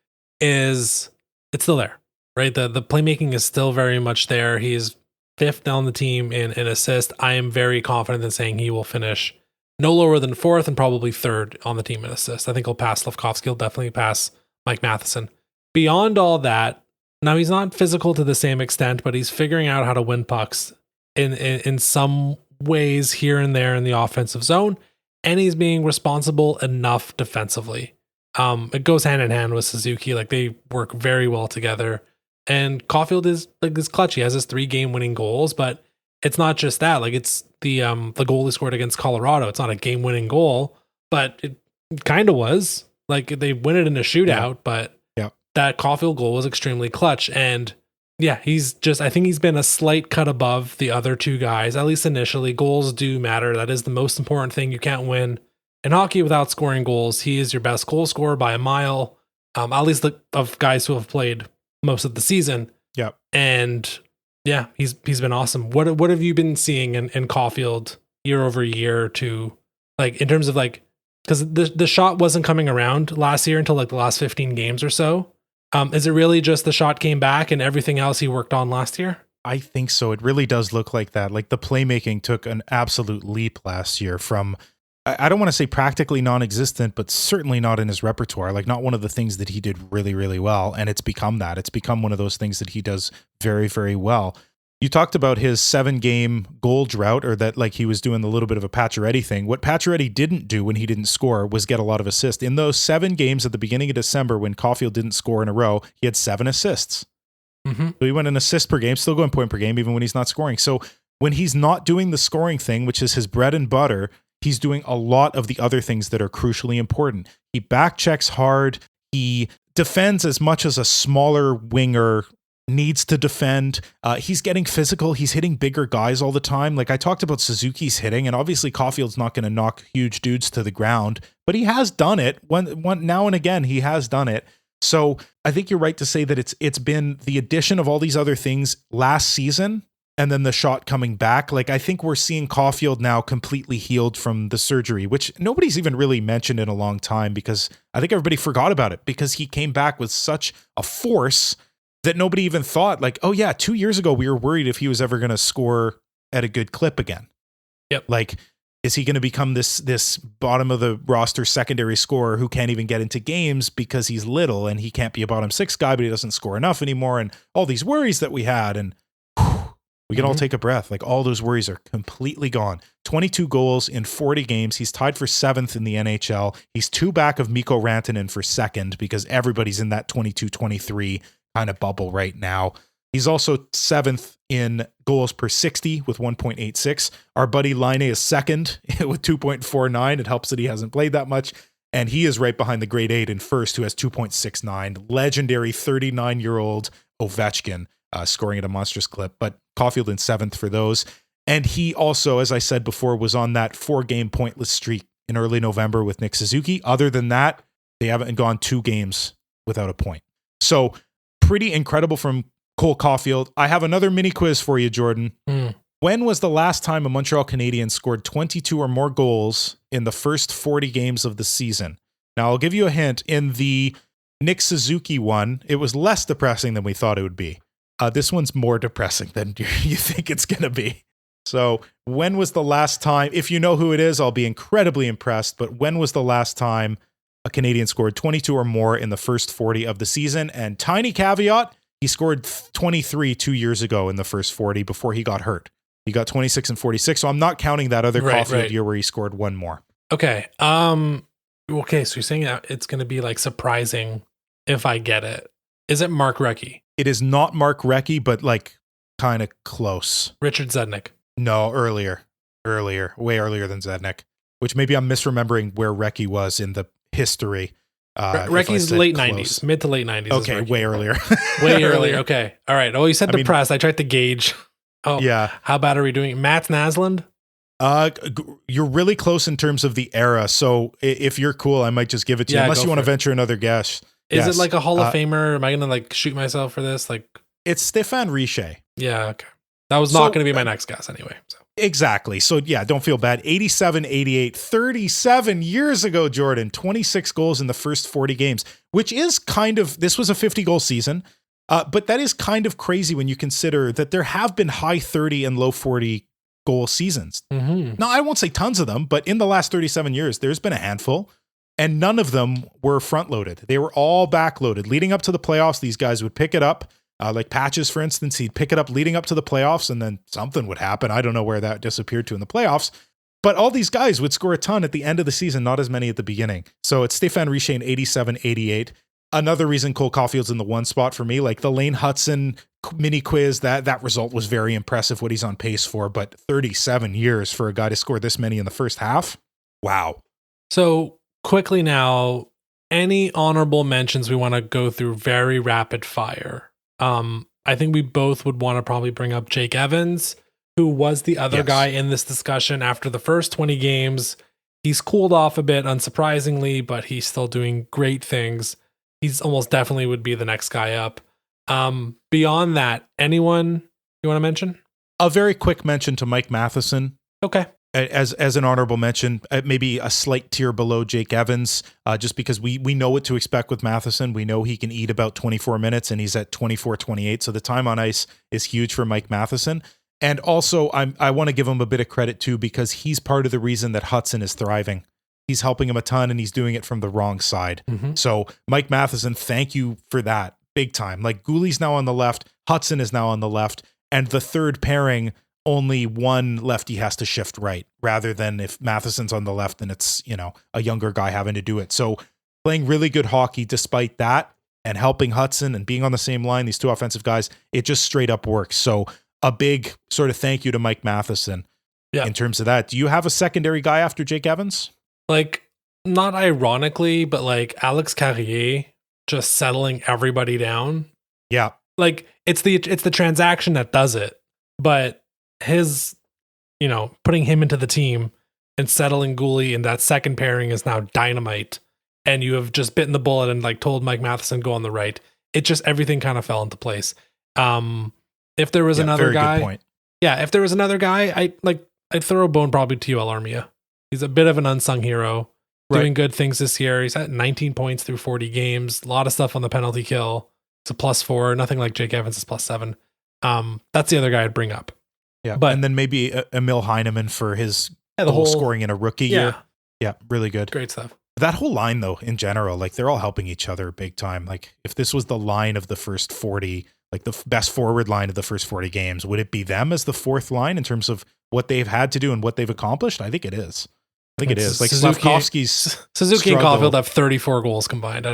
it's still there, right? The playmaking is still very much there. He's 5th on the team in assist. I am very confident in saying he will finish no lower than 4th and probably 3rd on the team in assist. I think he'll pass Slafkovsky. He'll definitely pass Mike Matheson. Beyond all that, now he's not physical to the same extent, but he's figuring out how to win pucks in some ways here and there in the offensive zone, and he's being responsible enough defensively. It goes hand in hand with Suzuki. Like they work very well together. And Caulfield is like this clutch. He has his 3-game winning goals, but it's not just that. Like it's the goal he scored against Colorado. It's not a game-winning goal, but it kind of was. Like they win it in a shootout, but that Caulfield goal was extremely clutch. And yeah, I think he's been a slight cut above the other 2 guys, at least initially. Goals do matter. That is the most important thing. You can't win in hockey without scoring goals. He is your best goal scorer by a mile, at least of guys who have played most of the season. Yep. And yeah, he's been awesome. What have you been seeing in Caulfield year over year to like in terms of like, because the shot wasn't coming around last year until like the last 15 games or so. Is it really just the shot came back and everything else he worked on last year? I think so. It really does look like that. Like the playmaking took an absolute leap last year from, I don't want to say practically non-existent, but certainly not in his repertoire. Like not one of the things that he did really, really well. And it's become that. It's become one of those things that he does very, very well. You talked about his 7-game goal drought, or that like he was doing a little bit of a Pacioretty thing. What Pacioretty didn't do when he didn't score was get a lot of assists. In those 7 games at the beginning of December when Caulfield didn't score in a row, he had 7 assists. Mm-hmm. So he went an assist per game, still going point per game, even when he's not scoring. So when he's not doing the scoring thing, which is his bread and butter, he's doing a lot of the other things that are crucially important. He back checks hard. He defends as much as a smaller winger needs to defend. He's getting physical. He's hitting bigger guys all the time. Like I talked about Suzuki's hitting, and obviously Caulfield's not going to knock huge dudes to the ground, but he has done it. One now and again, he has done it. So I think you're right to say that it's been the addition of all these other things last season and then the shot coming back. Like I think we're seeing Caulfield now completely healed from the surgery, which nobody's even really mentioned in a long time because I think everybody forgot about it because he came back with such a force that nobody even thought like, oh yeah, 2 years ago, we were worried if he was ever going to score at a good clip again. Yep. Like, is he going to become this bottom of the roster secondary scorer who can't even get into games because he's little and he can't be a bottom six guy, but he doesn't score enough anymore. And all these worries that we had, and we can all take a breath. Like all those worries are completely gone. 22 goals in 40 games. He's tied for 7th in the NHL. He's 2 back of Mikko Rantanen for 2nd because everybody's in that 22-23 kind of bubble right now. He's also 7th in goals per 60 with 1.86. Our buddy Laine is 2nd with 2.49. It helps that he hasn't played that much. And he is right behind the grade 8 in 1st, who has 2.69. Legendary 39-year-old Ovechkin scoring at a monstrous clip. But Caulfield in 7th for those. And he also, as I said before, was on that 4-game pointless streak in early November with Nick Suzuki. Other than that, they haven't gone 2 games without a point. So pretty incredible from Cole Caulfield. I have another mini quiz for you, Jordan. When was the last time a Montreal Canadiens scored 22 or more goals in the first 40 games of the season? Now, I'll give you a hint. In the Nick Suzuki one, it was less depressing than we thought it would be. This one's more depressing than you think it's going to be. So when was the last time, if you know who it is, I'll be incredibly impressed, but when was the last time a Canadian scored 22 or more in the first 40 of the season? And tiny caveat, he scored 23 2 years ago in the first 40 before he got hurt. He got 26 and 46, so I'm not counting that other Caulfield year where he scored one more. Okay. Okay, so you're saying it's going to be like surprising if I get it. Is it Mark Recchi? It is not Mark Recchi, but like kind of close. Richard Zednik? No, earlier, way earlier than Zednik, which maybe I'm misremembering where Recchi was in the history. Recchi's late close. 90s, mid to late 90s. Okay, way earlier. Way earlier. Okay. All right. Oh, you said depressed. I tried to gauge. Oh, yeah. How bad are we doing? Matt Naslund? You're really close in terms of the era. So if you're cool, I might just give it to you, unless you want to venture another guess. Is it like a Hall of Famer? Am I going to like shoot myself for this? Like, it's Stéphane Richer. Yeah. Okay. That was not going to be my next guess anyway. So. Exactly. So yeah, don't feel bad. 87, 88, 37 years ago, Jordan, 26 goals in the first 40 games, which is this was a 50 goal season. But that is kind of crazy when you consider that there have been high 30 and low 40 goal seasons. Mm-hmm. Now, I won't say tons of them, but in the last 37 years, there's been a handful, and none of them were front loaded. They were all back loaded. Leading up to the playoffs, these guys would pick it up. Like Patches, for instance, he'd pick it up leading up to the playoffs, and then something would happen. I don't know where that disappeared to in the playoffs. But all these guys would score a ton at the end of the season, not as many at the beginning. So it's Stéphane Richer in 87, 88. Another reason Cole Caulfield's in the one spot for me, like the Lane Hudson mini quiz, that result was very impressive, what he's on pace for, but 37 years for a guy to score this many in the first half. Wow. So quickly now, any honorable mentions we want to go through very rapid fire? I think we both would want to probably bring up Jake Evans, who was the other guy in this discussion after the first 20 games. He's cooled off a bit, unsurprisingly, but he's still doing great things. He's almost definitely would be the next guy up. Beyond that, anyone you want to mention? A very quick mention to Mike Matheson. Okay. As an honorable mention, maybe a slight tier below Jake Evans, just because we know what to expect with Matheson. We know he can eat about 24 minutes, and he's at 24-28. So the time on ice is huge for Mike Matheson. And also, I want to give him a bit of credit too, because he's part of the reason that Hudson is thriving. He's helping him a ton, and he's doing it from the wrong side. Mm-hmm. So Mike Matheson, thank you for that big time. Like Gooley's now on the left, Hudson is now on the left, and the third pairing, only one lefty has to shift right, rather than if Matheson's on the left and it's, a younger guy having to do it. So playing really good hockey despite that, and helping Hudson and being on the same line, these two offensive guys, it just straight up works. So a big sort of thank you to Mike Matheson in terms of that. Do you have a secondary guy after Jake Evans? Like, not ironically, but like Alex Carrier just settling everybody down. Yeah. like it's the transaction that does it, but his, putting him into the team and settling Gooley in that second pairing is now dynamite. And you have just bitten the bullet and like told Mike Matheson go on the right. It just everything kind of fell into place. If there was another guy, good point. If there was another guy, I'd throw a bone probably to Yoel Armia. He's a bit of an unsung hero, doing good things this year. He's at 19 points through 40 games. A lot of stuff on the penalty kill. It's a +4, nothing like Jake Evans is +7. That's the other guy I'd bring up. Yeah, but and then maybe Emil Heineman for his goal scoring in a rookie year. Yeah, really good. Great stuff. That whole line, though, in general, like they're all helping each other big time. Like if this was the line of the first 40, like the best forward line of the first 40 games, would it be them as the fourth line in terms of what they've had to do and what they've accomplished? I think it is. Like Slavkovsky's Suzuki and Caulfield have 34 goals combined.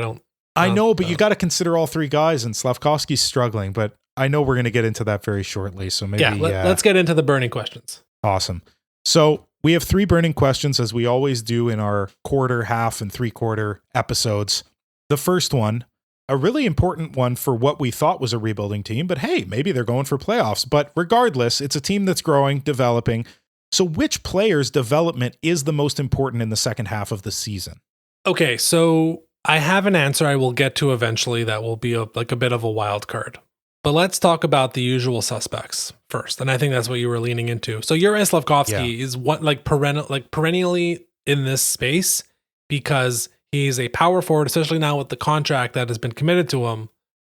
I know, but you got to consider all three guys, and Slavkovsky's struggling. But I know we're going to get into that very shortly. So maybe let's get into the burning questions. Awesome. So we have 3 burning questions, as we always do in our quarter, half, and 3/4 episodes. The first one, a really important one for what we thought was a rebuilding team, but hey, maybe they're going for playoffs. But regardless, it's a team that's growing, developing. So which player's development is the most important in the second half of the season? Okay, so I have an answer I will get to eventually that will be a bit of a wild card. But let's talk about the usual suspects first. And I think that's what you were leaning into. So Juraj Slavkovsky is perennially in this space because he's a power forward, especially now with the contract that has been committed to him.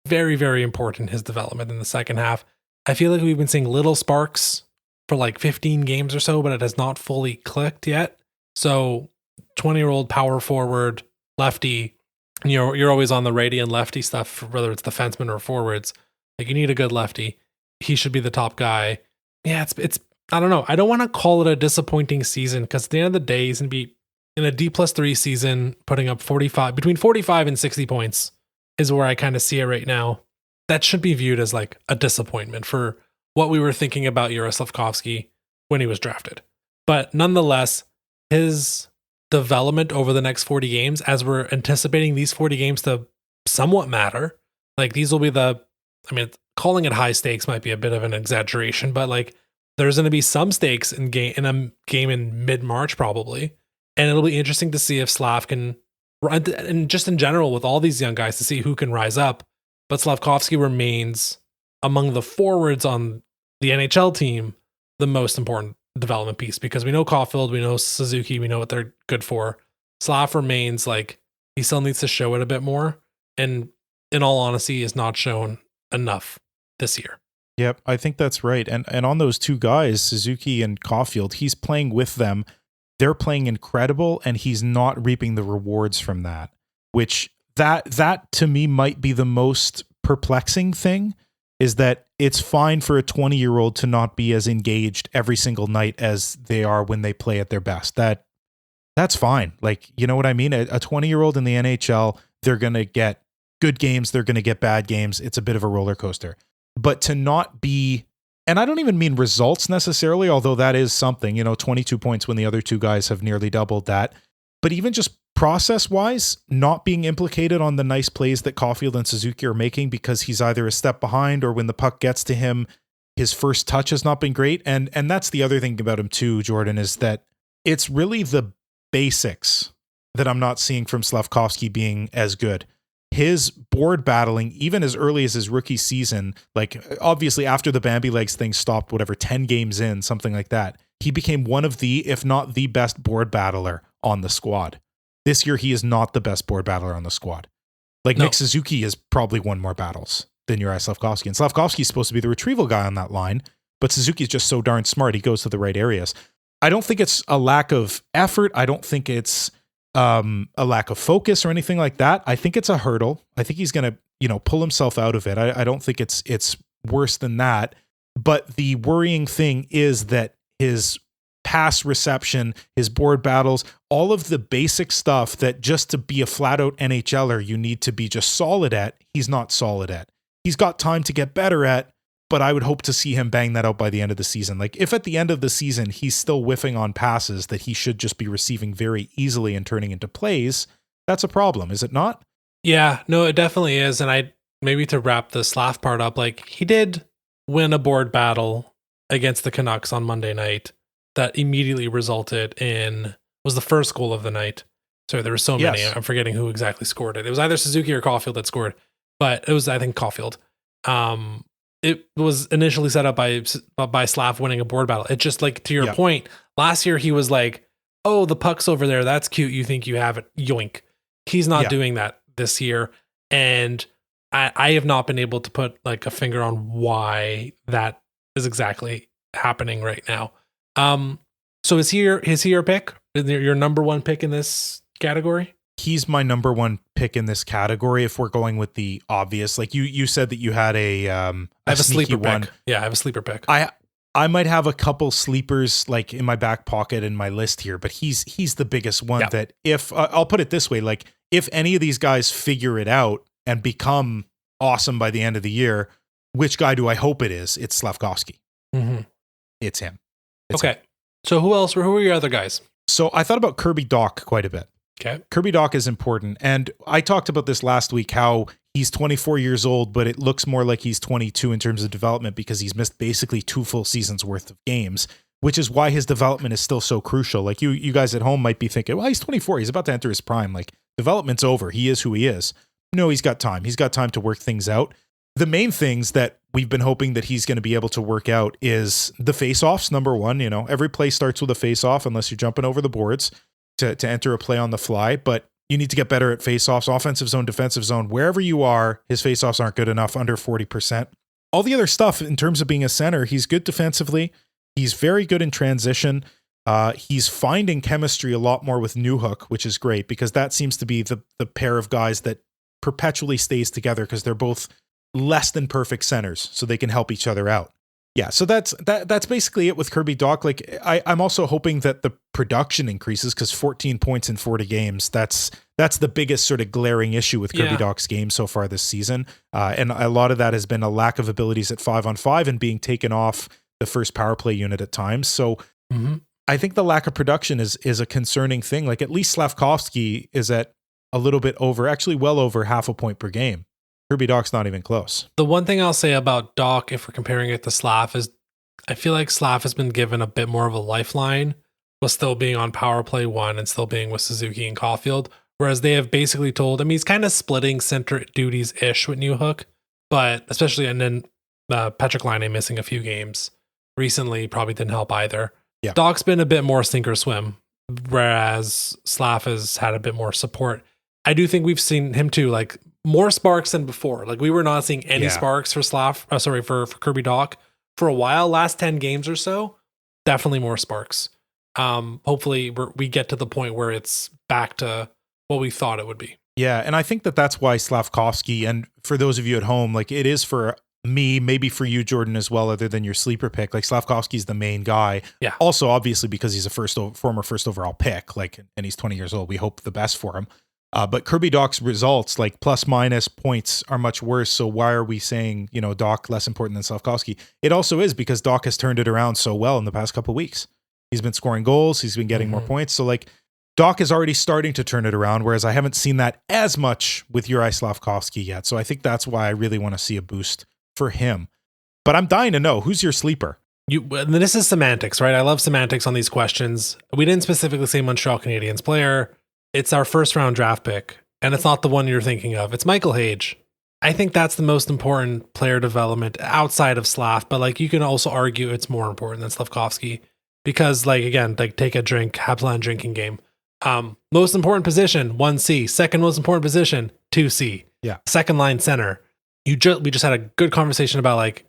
Very, very important, his development in the second half. I feel like we've been seeing little sparks for like 15 games or so, but it has not fully clicked yet. So 20-year-old power forward, lefty, you're always on the righty and lefty stuff, whether it's defenseman or forwards. Like you need a good lefty. He should be the top guy. Yeah, it's I don't know. I don't want to call it a disappointing season because at the end of the day, he's going to be in a D+3 season, putting up between 45 and 60 points is where I kind of see it right now. That should be viewed as like a disappointment for what we were thinking about Juraj Slavkovsky when he was drafted. But nonetheless, his development over the next 40 games, as we're anticipating these 40 games to somewhat matter, like these will be calling it high stakes might be a bit of an exaggeration, but like there's going to be some stakes in a game in mid-March probably. And it'll be interesting to see if Slav can, and just in general with all these young guys, to see who can rise up. But Slavkovsky remains among the forwards on the NHL team, the most important development piece, because we know Caulfield, we know Suzuki, we know what they're good for. Slav remains like, he still needs to show it a bit more. And in all honesty, is not shown enough this year. Yep, I think that's right. And on those two guys, Suzuki and Caulfield, he's playing with them. They're playing incredible, and he's not reaping the rewards from that, which that to me might be the most perplexing thing, is that it's fine for a 20-year-old to not be as engaged every single night as they are when they play at their best. That's fine. Like, you know what I mean? A 20-year-old in the NHL, they're going to get good games, they're going to get bad games. It's a bit of a roller coaster. But to not be, and I don't even mean results necessarily, although that is something, 22 points when the other two guys have nearly doubled that. But even just process-wise, not being implicated on the nice plays that Caulfield and Suzuki are making because he's either a step behind or when the puck gets to him, his first touch has not been great. And that's the other thing about him too, Jordan, is that it's really the basics that I'm not seeing from Slavkovsky being as good. His board battling, even as early as his rookie season, like obviously after the Bambi Legs thing stopped, 10 games in, something like that, he became one of the, if not the best board battler on the squad. This year, he is not the best board battler on the squad. Like Nick Suzuki has probably won more battles than Juraj Slavkovsky. And Slavkovsky is supposed to be the retrieval guy on that line, but Suzuki is just so darn smart. He goes to the right areas. I don't think it's a lack of effort. I don't think it's a lack of focus or anything like that. I think it's a hurdle. I think he's going to, pull himself out of it. I don't think it's worse than that. But the worrying thing is that his pass reception, his board battles, all of the basic stuff that just to be a flat out NHLer, you need to be just solid at, he's not solid at. He's got time to get better at, but I would hope to see him bang that out by the end of the season. Like if at the end of the season, he's still whiffing on passes that he should just be receiving very easily and turning into plays, that's a problem, is it not? Yeah, no, it definitely is. And maybe to wrap the Slav part up, like he did win a board battle against the Canucks on Monday night that immediately resulted in was the first goal of the night. Sorry, there were so many. Yes. I'm forgetting who exactly scored it. It was either Suzuki or Caulfield that scored, but it was, I think, Caulfield. It was initially set up by Slav winning a board battle. It just, like, to your point, last year he was like, oh, the puck's over there. That's cute. You think you have it. Yoink. He's not doing that this year. And I have not been able to put like a finger on why that is exactly happening right now. So is he your pick? Is he your number one pick in this category? He's my number one pick in this category. If we're going with the obvious, like you said that you had I have a sleeper one. pick. Yeah, I have a sleeper pick. I might have a couple sleepers like in my back pocket in my list here, but he's the biggest one that if I'll put it this way, like if any of these guys figure it out and become awesome by the end of the year, which guy do I hope it is? It's Slavkovsky. Mm-hmm. It's him. Okay. So who are your other guys? So I thought about Kirby Dach quite a bit. Okay. Kirby Dach is important. And I talked about this last week, how he's 24 years old, but it looks more like he's 22 in terms of development because he's missed basically 2 full seasons worth of games, which is why his development is still so crucial. Like you guys at home might be thinking, well, he's 24. He's about to enter his prime. Like development's over. He is who he is. No, he's got time. He's got time to work things out. The main things that we've been hoping that he's going to be able to work out is the face-offs. Number one, every play starts with a face-off unless you're jumping over the boards to enter a play on the fly, but you need to get better at face-offs, offensive zone, defensive zone. Wherever you are, his face-offs aren't good enough, under 40%. All the other stuff in terms of being a center, he's good defensively. He's very good in transition. He's finding chemistry a lot more with Newhook, which is great because that seems to be the pair of guys that perpetually stays together because they're both less than perfect centers, so they can help each other out. Yeah, so that's basically it with Kirby Dach. Like I'm also hoping that the production increases because 14 points in 40 games, that's the biggest sort of glaring issue with Kirby Dach's game so far this season. And a lot of that has been a lack of abilities at 5-on-5 and being taken off the first power play unit at times. So I think the lack of production is a concerning thing. Like at least Slavkovsky is at a little bit over, actually well over half a point per game. Kirby Dach's not even close. The one thing I'll say about Dach, if we're comparing it to Slav, is I feel like Slav has been given a bit more of a lifeline with still being on power play 1 and still being with Suzuki and Caulfield, whereas they have basically told, I mean, he's kind of splitting center duties-ish with Newhook, but especially, and then Patrick Laine missing a few games recently probably didn't help either. Yeah. Dach's been a bit more sink or swim, whereas Slav has had a bit more support. I do think we've seen him too, like, more sparks than before. Like we were not seeing any sparks for for Kirby Dach for a while. Last 10 games or so, definitely more sparks. Hopefully we get to the point where it's back to what we thought it would be. Yeah, and I think that's why Slavkovsky, and for those of you at home, like it is for me, maybe for you, Jordan, as well, other than your sleeper pick, like Slavkovsky's the main guy. Yeah. Also, obviously, because he's a former first overall pick, like, and he's 20 years old, we hope the best for him. But Kirby Dach's results, like plus minus points, are much worse. So why are we saying, Dach less important than Slavkovsky? It also is because Dach has turned it around so well in the past couple of weeks. He's been scoring goals. He's been getting more points. So like Dach is already starting to turn it around, whereas I haven't seen that as much with Juraj Slavkovsky yet. So I think that's why I really want to see a boost for him. But I'm dying to know, who's your sleeper? This is semantics, right? I love semantics on these questions. We didn't specifically say Montreal Canadiens player. It's our first round draft pick, and it's not the one you're thinking of. It's Michael Hage. I think that's the most important player development outside of Slav, but like you can also argue it's more important than Slavkovsky because, like, again, like take a drink, Habsland drinking game. Most important position, 1C. Second most important position, 2C. Yeah. Second line center. We just had a good conversation about like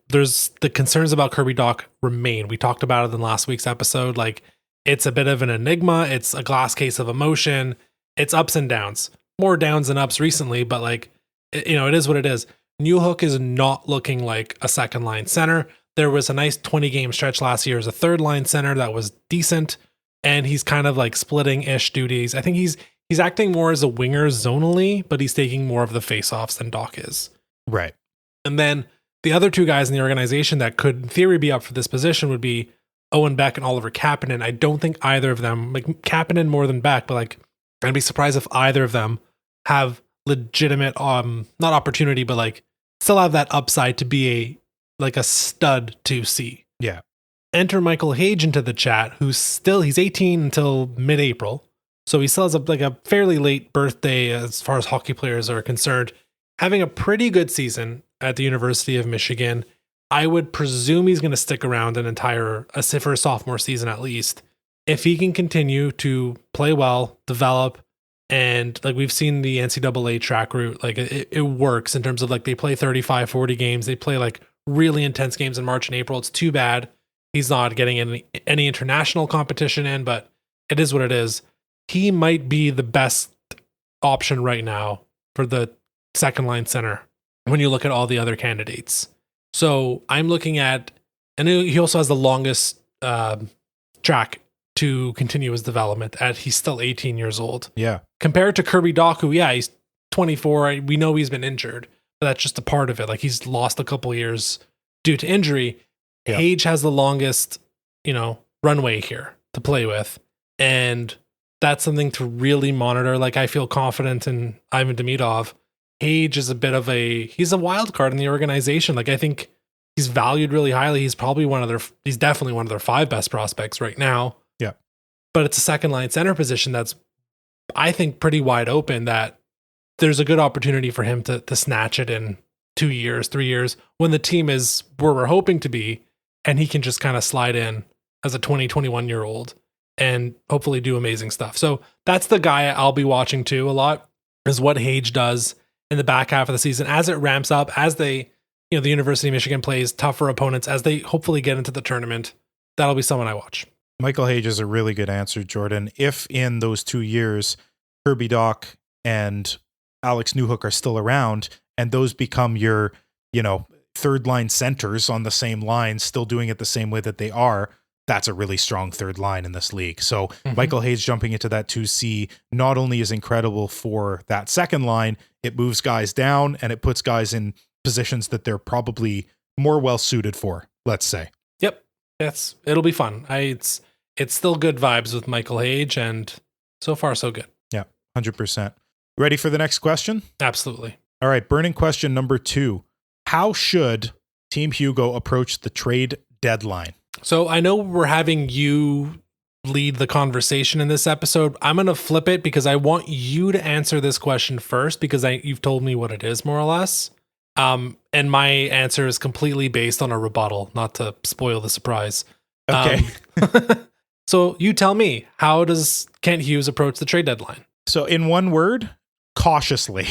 there's the concerns about Kirby Dach remain. We talked about it in last week's episode. Like, it's a bit of an enigma. It's a glass case of emotion. It's ups and downs. More downs than ups recently, but like, it is what it is. Newhook is not looking like a second line center. There was a nice 20 game stretch last year as a third line center that was decent, and he's kind of like splitting ish duties. I think he's acting more as a winger zonally, but he's taking more of the face-offs than Dach is. Right. And then the other two guys in the organization that could in theory be up for this position would be Owen Beck and Oliver Kapanen. I don't think either of them, like Kapanen more than Beck, but like I'd be surprised if either of them have legitimate not opportunity, but like still have that upside to be a stud 2C. Yeah. Enter Michael Hage into the chat, he's 18 until mid-April. So he still has a fairly late birthday as far as hockey players are concerned. Having a pretty good season at the University of Michigan. I would presume he's going to stick around for a sophomore season at least. If he can continue to play well, develop, and like we've seen the NCAA track route, like it works in terms of like they play 35, 40 games. They play like really intense games in March and April. It's too bad he's not getting any international competition in, but it is what it is. He might be the best option right now for the second line center when you look at all the other candidates. So I'm looking at, and he also has the longest track to continue his development he's still 18 years old. Yeah. Compared to Kirby Dach, who, he's 24. We know he's been injured, but that's just a part of it. Like he's lost a couple years due to injury. Yeah. Hage has the longest, runway here to play with. And that's something to really monitor. Like I feel confident in Ivan Demidov. Hage is he's a wild card in the organization. Like I think he's valued really highly. He's probably he's definitely one of their 5 best prospects right now. Yeah. But it's a second line center position that's, I think, pretty wide open, that there's a good opportunity for him to snatch it in 2 years, 3 years, when the team is where we're hoping to be, and he can just kind of slide in as a 21-year-old and hopefully do amazing stuff. So that's the guy I'll be watching too a lot, is what Hage does in the back half of the season as it ramps up, as the University of Michigan plays tougher opponents, as they hopefully get into the tournament. That'll be someone I watch. Michael Hage is a really good answer, Jordan. If in those 2 years, Kirby Dach and Alex Newhook are still around, and those become your, third line centers on the same line, still doing it the same way that they are, that's a really strong third line in this league. So Michael Hage jumping into that 2C not only is incredible for that second line, it moves guys down and it puts guys in positions that they're probably more well suited for, let's say. Yep. It'll be fun. It's still good vibes with Michael Hage, and so far so good. Yeah, 100%. Ready for the next question? Absolutely. All right, burning question number 2. How should Team Hugo approach the trade deadline? So I know we're having you lead the conversation in this episode. I'm going to flip it because I want you to answer this question first, because you've told me what it is more or less. And my answer is completely based on a rebuttal, not to spoil the surprise. Okay. So you tell me, how does Kent Hughes approach the trade deadline? So in one word, cautiously.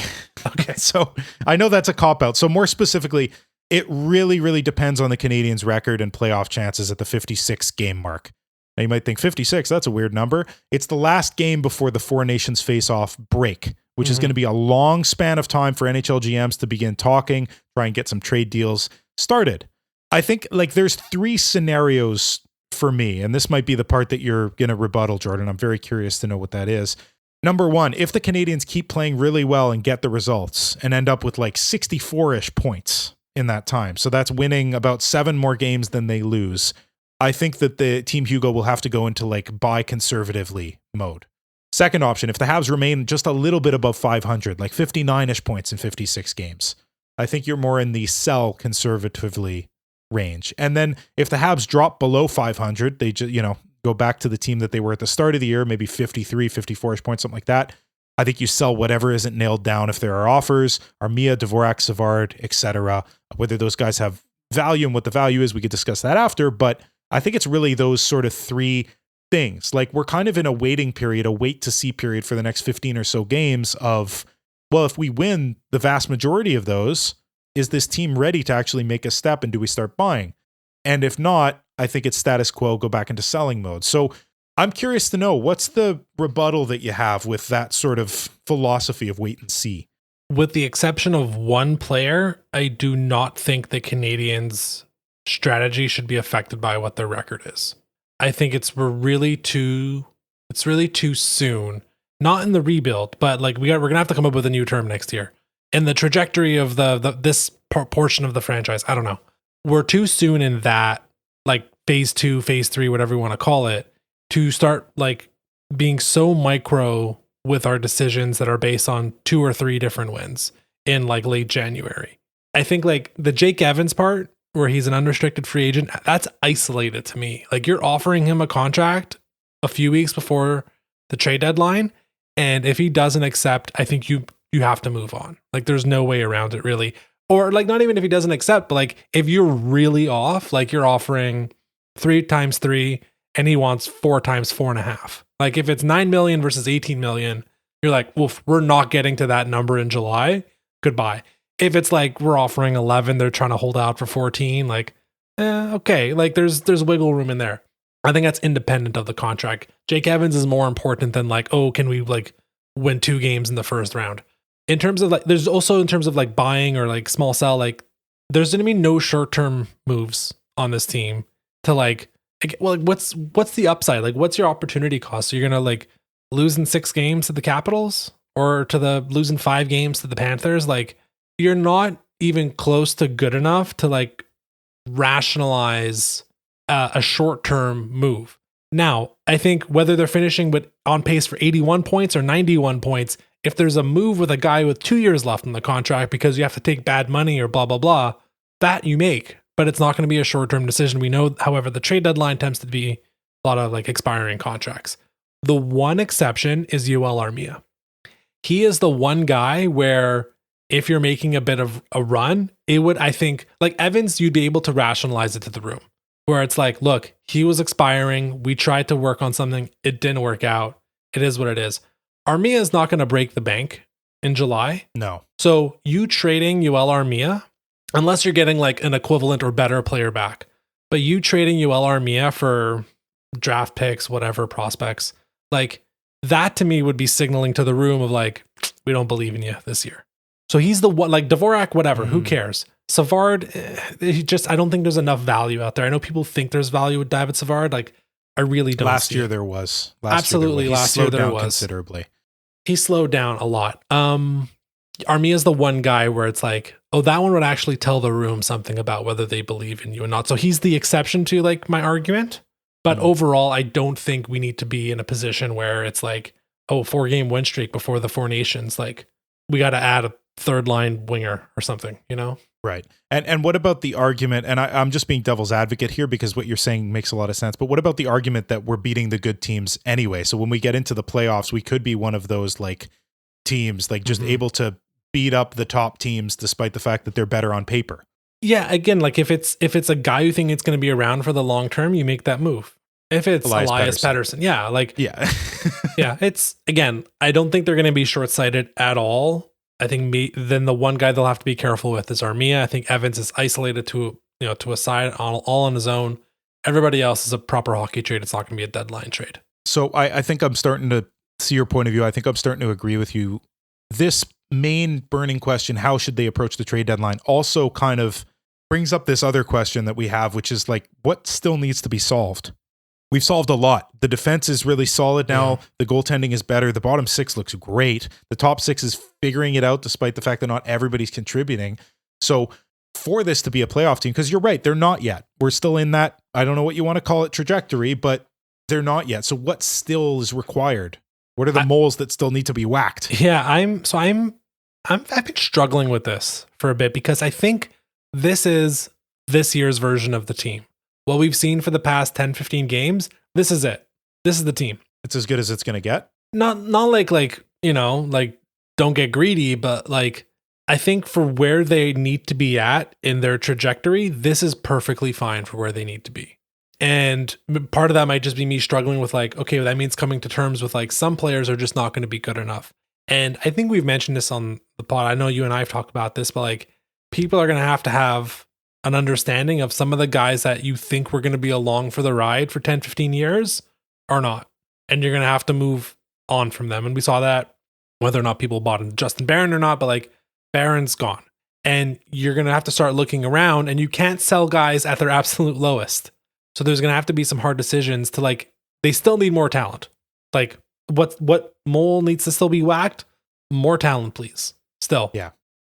Okay. So I know that's a cop-out. So more specifically, it really, really depends on the Canadiens' record and playoff chances at the 56 game mark. Now you might think 56, that's a weird number. It's the last game before the Four Nations face-off break, which is going to be a long span of time for NHL GMs to begin talking, try and get some trade deals started. I think there's 3 scenarios for me, and this might be the part that you're going to rebuttal, Jordan. I'm very curious to know what that is. Number 1, if the Canadiens keep playing really well and get the results and end up with 64-ish points in that time, so that's winning about 7 more games than they lose, I think that the Team Hugo will have to go into buy conservatively mode. Second option, if the Habs remain just a little bit above 500, 59-ish points in 56 games, I think you're more in the sell conservatively range. And then if the Habs drop below 500, they just, go back to the team that they were at the start of the year, maybe 53, 54-ish points, something like that. I think you sell whatever isn't nailed down if there are offers, Armia, Dvorak, Savard, etc. Whether those guys have value and what the value is, we could discuss that after. But I think it's really those sort of 3 things. We're kind of in a waiting period, a wait to see period for the next 15 or so games of, well, if we win the vast majority of those, is this team ready to actually make a step, and do we start buying? And if not, I think it's status quo, go back into selling mode. So I'm curious to know, what's the rebuttal that you have with that sort of philosophy of wait and see? With the exception of one player, I do not think the Canadiens' strategy should be affected by what their record is. I think it's really too soon. Not in the rebuild, but we're gonna have to come up with a new term next year. In the trajectory of this portion of the franchise, I don't know. We're too soon in that, phase 2, phase 3, whatever you want to call it, to start being so micro with our decisions that are based on 2 or 3 different wins in like late January. I think like the Jake Evans part where he's an unrestricted free agent, that's isolated to me. Like you're offering him a contract a few weeks before the trade deadline. And if he doesn't accept, I think you have to move on. Like there's no way around it really. Or like not even if he doesn't accept, but like if you're really off, like you're offering 3 times 3 and he wants 4 times 4.5. Like if it's 9 million versus 18 million, you're like, well, we're not getting to that number in July. Goodbye. If it's like we're offering 11, they're trying to hold out for 14. Like, okay, like there's wiggle room in there. I think that's independent of the contract. Jake Evans is more important than like, oh, can we like win 2 games in the first round? In terms of like, there's also in terms of like buying or like small sell, like there's going to be no short-term moves on this team to like, well, like what's the upside? Like, what's your opportunity cost? So you're going to like lose in 6 games to the Capitals or to the losing 5 games to the Panthers? Like you're not even close to good enough to like rationalize a short-term move. Now, I think whether they're finishing with on pace for 81 points or 91 points, if there's a move with a guy with 2 years left in the contract because you have to take bad money or blah, blah, blah, that you make, but it's not going to be a short-term decision. We know, however, the trade deadline tends to be a lot of like expiring contracts. The one exception is Yoel Armia. He is the one guy where if you're making a bit of a run, it would, I think, like Evans, you'd be able to rationalize it to the room. Where it's like, look, he was expiring. We tried to work on something. It didn't work out. It is what it is. Armia is not going to break the bank in July. No. So you trading Yoel Armia, unless you're getting like an equivalent or better player back, but you trading Yoel Armia for draft picks, whatever prospects, like that to me would be signaling to the room of like, we don't believe in you this year. So he's the one, like Dvorak, whatever, who cares? Savard, I don't think there's enough value out there. I know people think there's value with David Savard. Like, I really don't. Last year there was. Absolutely, last year there was. Considerably. He slowed down a lot. Armia is the one guy where it's like, oh, that one would actually tell the room something about whether they believe in you or not. So he's the exception to like my argument. But overall, I don't think we need to be in a position where it's like, oh, 4-game win streak before the 4 nations. Like, we got to add a 3rd line winger or something, you know? Right. And what about the argument, and I'm just being devil's advocate here because what you're saying makes a lot of sense, but what about the argument that we're beating the good teams anyway? So when we get into the playoffs, we could be one of those like teams, like just able to beat up the top teams despite the fact that they're better on paper. Yeah, again, like if it's a guy you think it's going to be around for the long term, you make that move. If it's Elias Pettersson, yeah, like yeah, it's again, I don't think they're going to be short-sighted at all. I think then the one guy they'll have to be careful with is Armia. I think Evans is isolated to a side all on his own. Everybody else is a proper hockey trade. It's not going to be a deadline trade. So I think I'm starting to see your point of view. I think I'm starting to agree with you. This main burning question, how should they approach the trade deadline, also kind of brings up this other question that we have, which is like, what still needs to be solved? We've solved a lot. The defense is really solid now. Yeah. The goaltending is better. The bottom 6 looks great. The top 6 is figuring it out despite the fact that not everybody's contributing. So for this to be a playoff team, because you're right, they're not yet. We're still in that, I don't know what you want to call it, trajectory, but they're not yet. So what still is required? What are the moles that still need to be whacked? Yeah, I've been struggling with this for a bit because I think this is this year's version of the team. What we've seen for the past 10, 15 games, this is it. This is the team. It's as good as it's going to get. Not like, like don't get greedy, but like, I think for where they need to be at in their trajectory, this is perfectly fine for where they need to be. And part of that might just be me struggling with like, okay, well, that means coming to terms with like some players are just not going to be good enough. And I think we've mentioned this on the pod. I know you and I have talked about this, but like people are going to have an understanding of some of the guys that you think were going to be along for the ride for 10, 15 years are not. And you're going to have to move on from them. And we saw that whether or not people bought into Justin Barron or not, but like Barron's gone. And you're going to have to start looking around and you can't sell guys at their absolute lowest. So there's going to have to be some hard decisions to like, they still need more talent. Like what mole needs to still be whacked? More talent, please. Still. Yeah.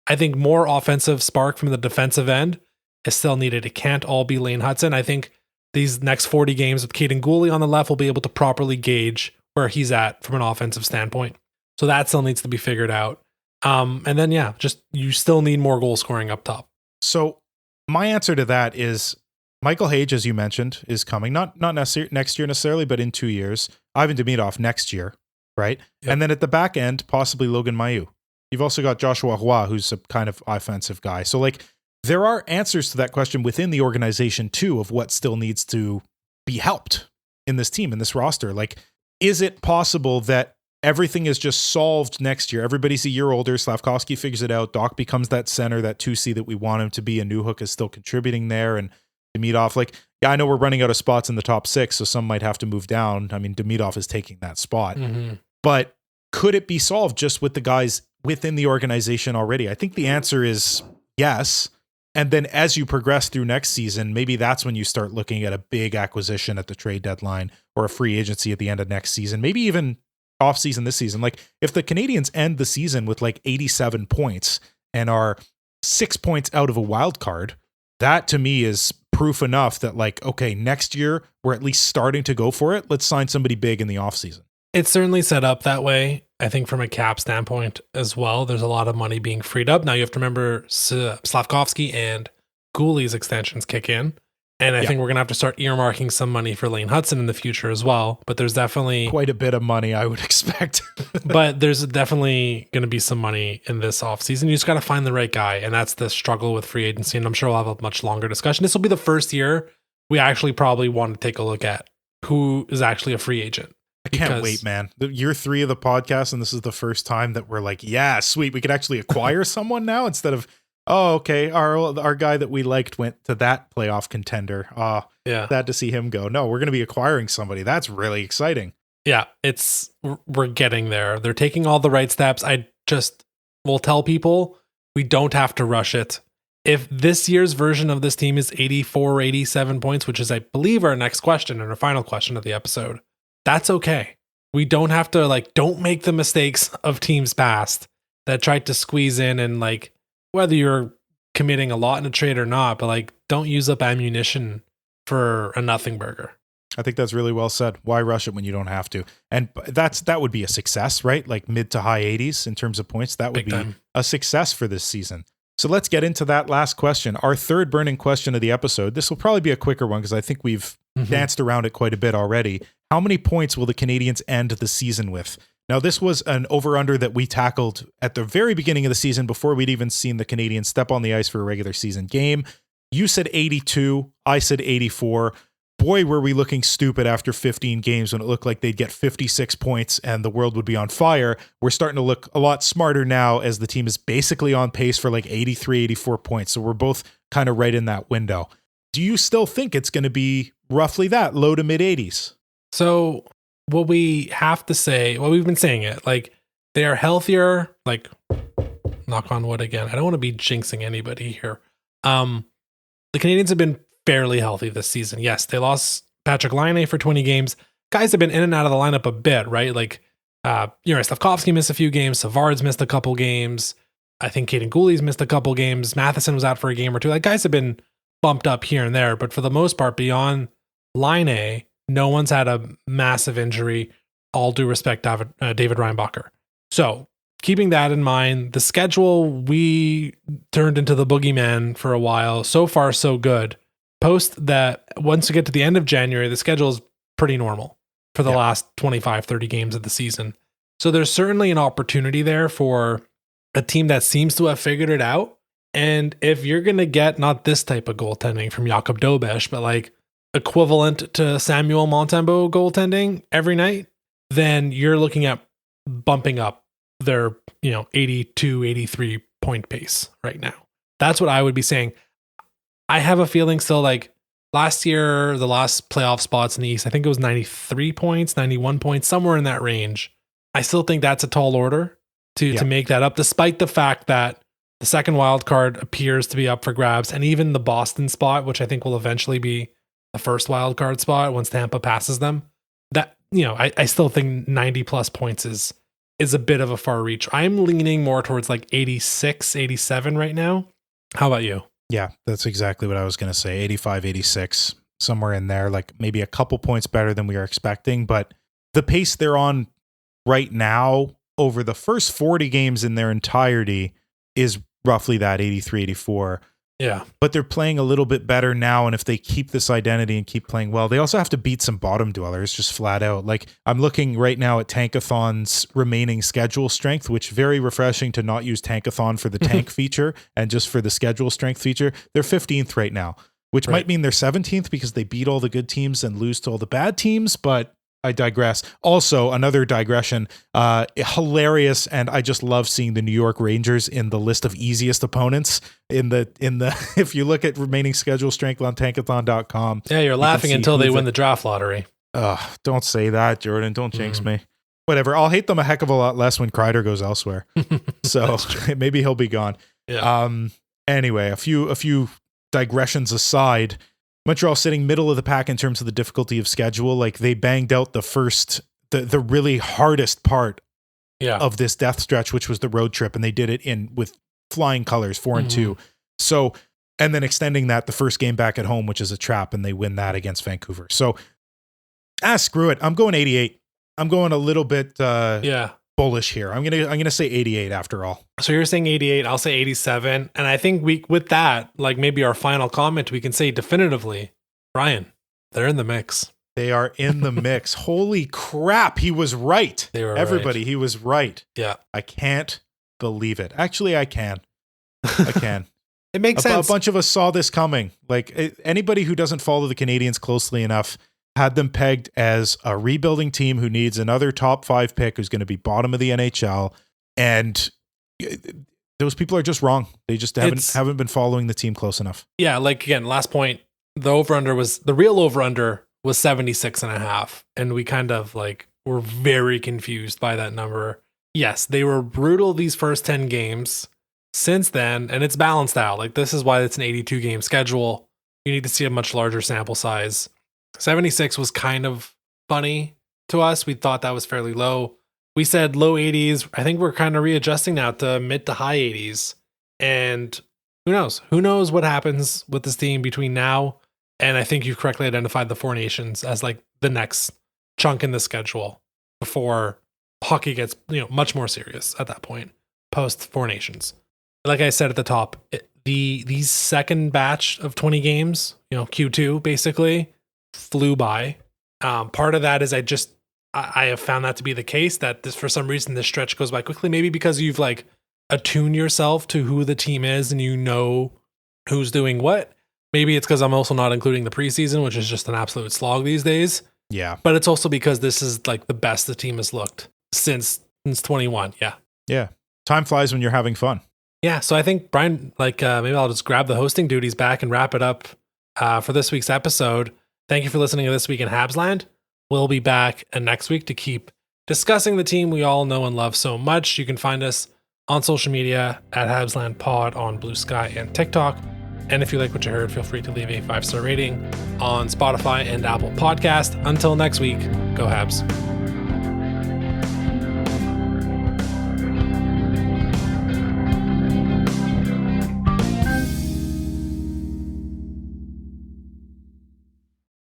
I think more offensive spark from the defensive end is still needed. It can't all be Lane Hudson. I think these next 40 games with Caden Gooley on the left will be able to properly gauge where he's at from an offensive standpoint. So that still needs to be figured out. And then, just you still need more goal scoring up top. So my answer to that is Michael Hage, as you mentioned, is coming. Not necessarily next year necessarily, but in 2 years. Ivan Demidov next year, right? Yep. And then at the back end, possibly Logan Mailloux. You've also got Joshua Roy, who's a kind of offensive guy. So like there are answers to that question within the organization too of what still needs to be helped in this team, in this roster. Like, is it possible that everything is just solved next year? Everybody's a year older. Slavkovsky figures it out. Doc becomes that center, that 2C that we want him to be. And Newhook is still contributing there. And Demidov, like, yeah, I know we're running out of spots in the top 6, so some might have to move down. I mean, Demidov is taking that spot. Mm-hmm. But could it be solved just with the guys within the organization already? I think the answer is yes. And then as you progress through next season, maybe that's when you start looking at a big acquisition at the trade deadline or a free agency at the end of next season, maybe even off season this season. Like if the Canadiens end the season with like 87 points and are 6 points out of a wild card, that to me is proof enough that like, okay, next year we're at least starting to go for it. Let's sign somebody big in the off season. It's certainly set up that way. I think from a cap standpoint as well, there's a lot of money being freed up. Now you have to remember Slavkovsky and Gooley's extensions kick in. And I think we're going to have to start earmarking some money for Lane Hudson in the future as well. But there's definitely quite a bit of money, I would expect. But there's definitely going to be some money in this offseason. You just got to find the right guy. And that's the struggle with free agency. And I'm sure we'll have a much longer discussion. This will be the first year we actually probably want to take a look at who is actually a free agent. I can't wait, man. Year 3 of the podcast, and this is the first time that we're like, yeah, sweet. We could actually acquire someone now instead of, oh, okay, our guy that we liked went to that playoff contender. Sad to see him go. No, we're going to be acquiring somebody. That's really exciting. Yeah, we're getting there. They're taking all the right steps. I just will tell people we don't have to rush it. If this year's version of this team is 84 or 87 points, which is, I believe, our next question and our final question of the episode, that's okay. We don't have to don't make the mistakes of teams past that tried to squeeze in and whether you're committing a lot in a trade or not, but don't use up ammunition for a nothing burger. I think that's really well said. Why rush it when you don't have to? And that would be a success, right? Like mid to high 80s in terms of points. That would be a success for this season. So let's get into that last question. Our third burning question of the episode. This will probably be a quicker one because I think we've danced around it quite a bit already. How many points will the Canadiens end the season with? Now, this was an over-under that we tackled at the very beginning of the season before we'd even seen the Canadiens step on the ice for a regular season game. You said 82. I said 84. Boy, were we looking stupid after 15 games when it looked like they'd get 56 points and the world would be on fire. We're starting to look a lot smarter now as the team is basically on pace for 83, 84 points. So we're both kind of right in that window. Do you still think it's going to be roughly that, low to mid 80s? So what we have to say, we've been saying it, they are healthier, knock on wood again. I don't want to be jinxing anybody here. The Canadiens have been fairly healthy this season. Yes, they lost Patrick Laine for 20 games. Guys have been in and out of the lineup a bit, right? Slavkovsky missed a few games. Savard's missed a couple games. I think Caden Gooley's missed a couple games. Matheson was out for a game or two. Guys have been bumped up here and there, but for the most part, beyond Laine, no one's had a massive injury. All due respect, David Reinbacher. So keeping that in mind, the schedule, we turned into the boogeyman for a while. So far, so good. Post that, once we get to the end of January, the schedule is pretty normal for the last 25, 30 games of the season. So there's certainly an opportunity there for a team that seems to have figured it out. And if you're going to get not this type of goaltending from Jakob Dobeš, but equivalent to Samuel Montembeault goaltending every night, then you're looking at bumping up their 82, 83 point pace right now. That's what I would be saying. I have a feeling still last year, the last playoff spots in the East, I think it was 93 points, 91 points, somewhere in that range. I still think that's a tall order to make that up, despite the fact that the second wild card appears to be up for grabs, and even the Boston spot, which I think will eventually be the first wild card spot once Tampa passes them. That, I still think 90 plus points is a bit of a far reach. I'm leaning more towards 86, 87 right now. How about you? Yeah, that's exactly what I was going to say. 85, 86, somewhere in there, maybe a couple points better than we are expecting. But the pace they're on right now, over the first 40 games in their entirety is roughly that 83, 84. Yeah. But they're playing a little bit better now. And if they keep this identity and keep playing well, they also have to beat some bottom dwellers just flat out. Like I'm looking right now at Tankathon's remaining schedule strength, which very refreshing to not use Tankathon for the tank feature and just for the schedule strength feature. They're 15th right now, which might mean they're 17th because they beat all the good teams and lose to all the bad teams. But I digress. Also, another digression, hilarious. And I just love seeing the New York Rangers in the list of easiest opponents in the, if you look at remaining schedule strength on tankathon.com. Yeah. You're laughing until they win the draft lottery. Don't say that, Jordan. Don't jinx me. Whatever. I'll hate them a heck of a lot less when Kreider goes elsewhere. So maybe he'll be gone. Yeah. Anyway, a few digressions aside, Montreal sitting middle of the pack in terms of the difficulty of schedule. Like they banged out the really hardest part of this death stretch, which was the road trip. And they did it with flying colors, 4-2. So, and then extending that the first game back at home, which is a trap, and they win that against Vancouver. So screw it. I'm going 88. I'm going a little bit, bullish here. I'm going to say 88 after all. So you're saying 88, I'll say 87. And I think with that, like maybe our final comment, we can say definitively, Brian, they're in the mix. They are in the mix. Holy crap. He was right. Everybody, he was right. Yeah. I can't believe it. Actually, I can. It makes sense. A bunch of us saw this coming. Like anybody who doesn't follow the Canadiens closely enough had them pegged as a rebuilding team who needs another top 5 pick who's going to be bottom of the NHL. And those people are just wrong. They just haven't been following the team close enough. Yeah. Like again, last point, the real over-under was 76.5. And we kind of like were very confused by that number. Yes, they were brutal these first 10 games. Since then, and it's balanced out. Like this is why it's an 82 game schedule. You need to see a much larger sample size. 76 was kind of funny to us. We thought that was fairly low. We said low 80s. I think we're kind of readjusting now to mid to high 80s. And who knows? Who knows what happens with this team between now and I think you've correctly identified the Four Nations as like the next chunk in the schedule before hockey gets much more serious at that point post Four Nations. Like I said at the top, the second batch of 20 games, Q2 basically, flew by. Part of that is I have found that to be the case, that this, for some reason, this stretch goes by quickly. Maybe because you've like attuned yourself to who the team is and you know who's doing what. Maybe it's because I'm also not including the preseason, which is just an absolute slog these days. Yeah. But it's also because this is like the best the team has looked since 21. Yeah. Yeah. Time flies when you're having fun. Yeah, so I think, Brian, maybe I'll just grab the hosting duties back and wrap it up for this week's episode. Thank you for listening to This Week in Habsland. We'll be back next week to keep discussing the team we all know and love so much. You can find us on social media at Habsland Pod on Blue Sky and TikTok. And if you like what you heard, feel free to leave a 5-star rating on Spotify and Apple Podcast. Until next week, go Habs.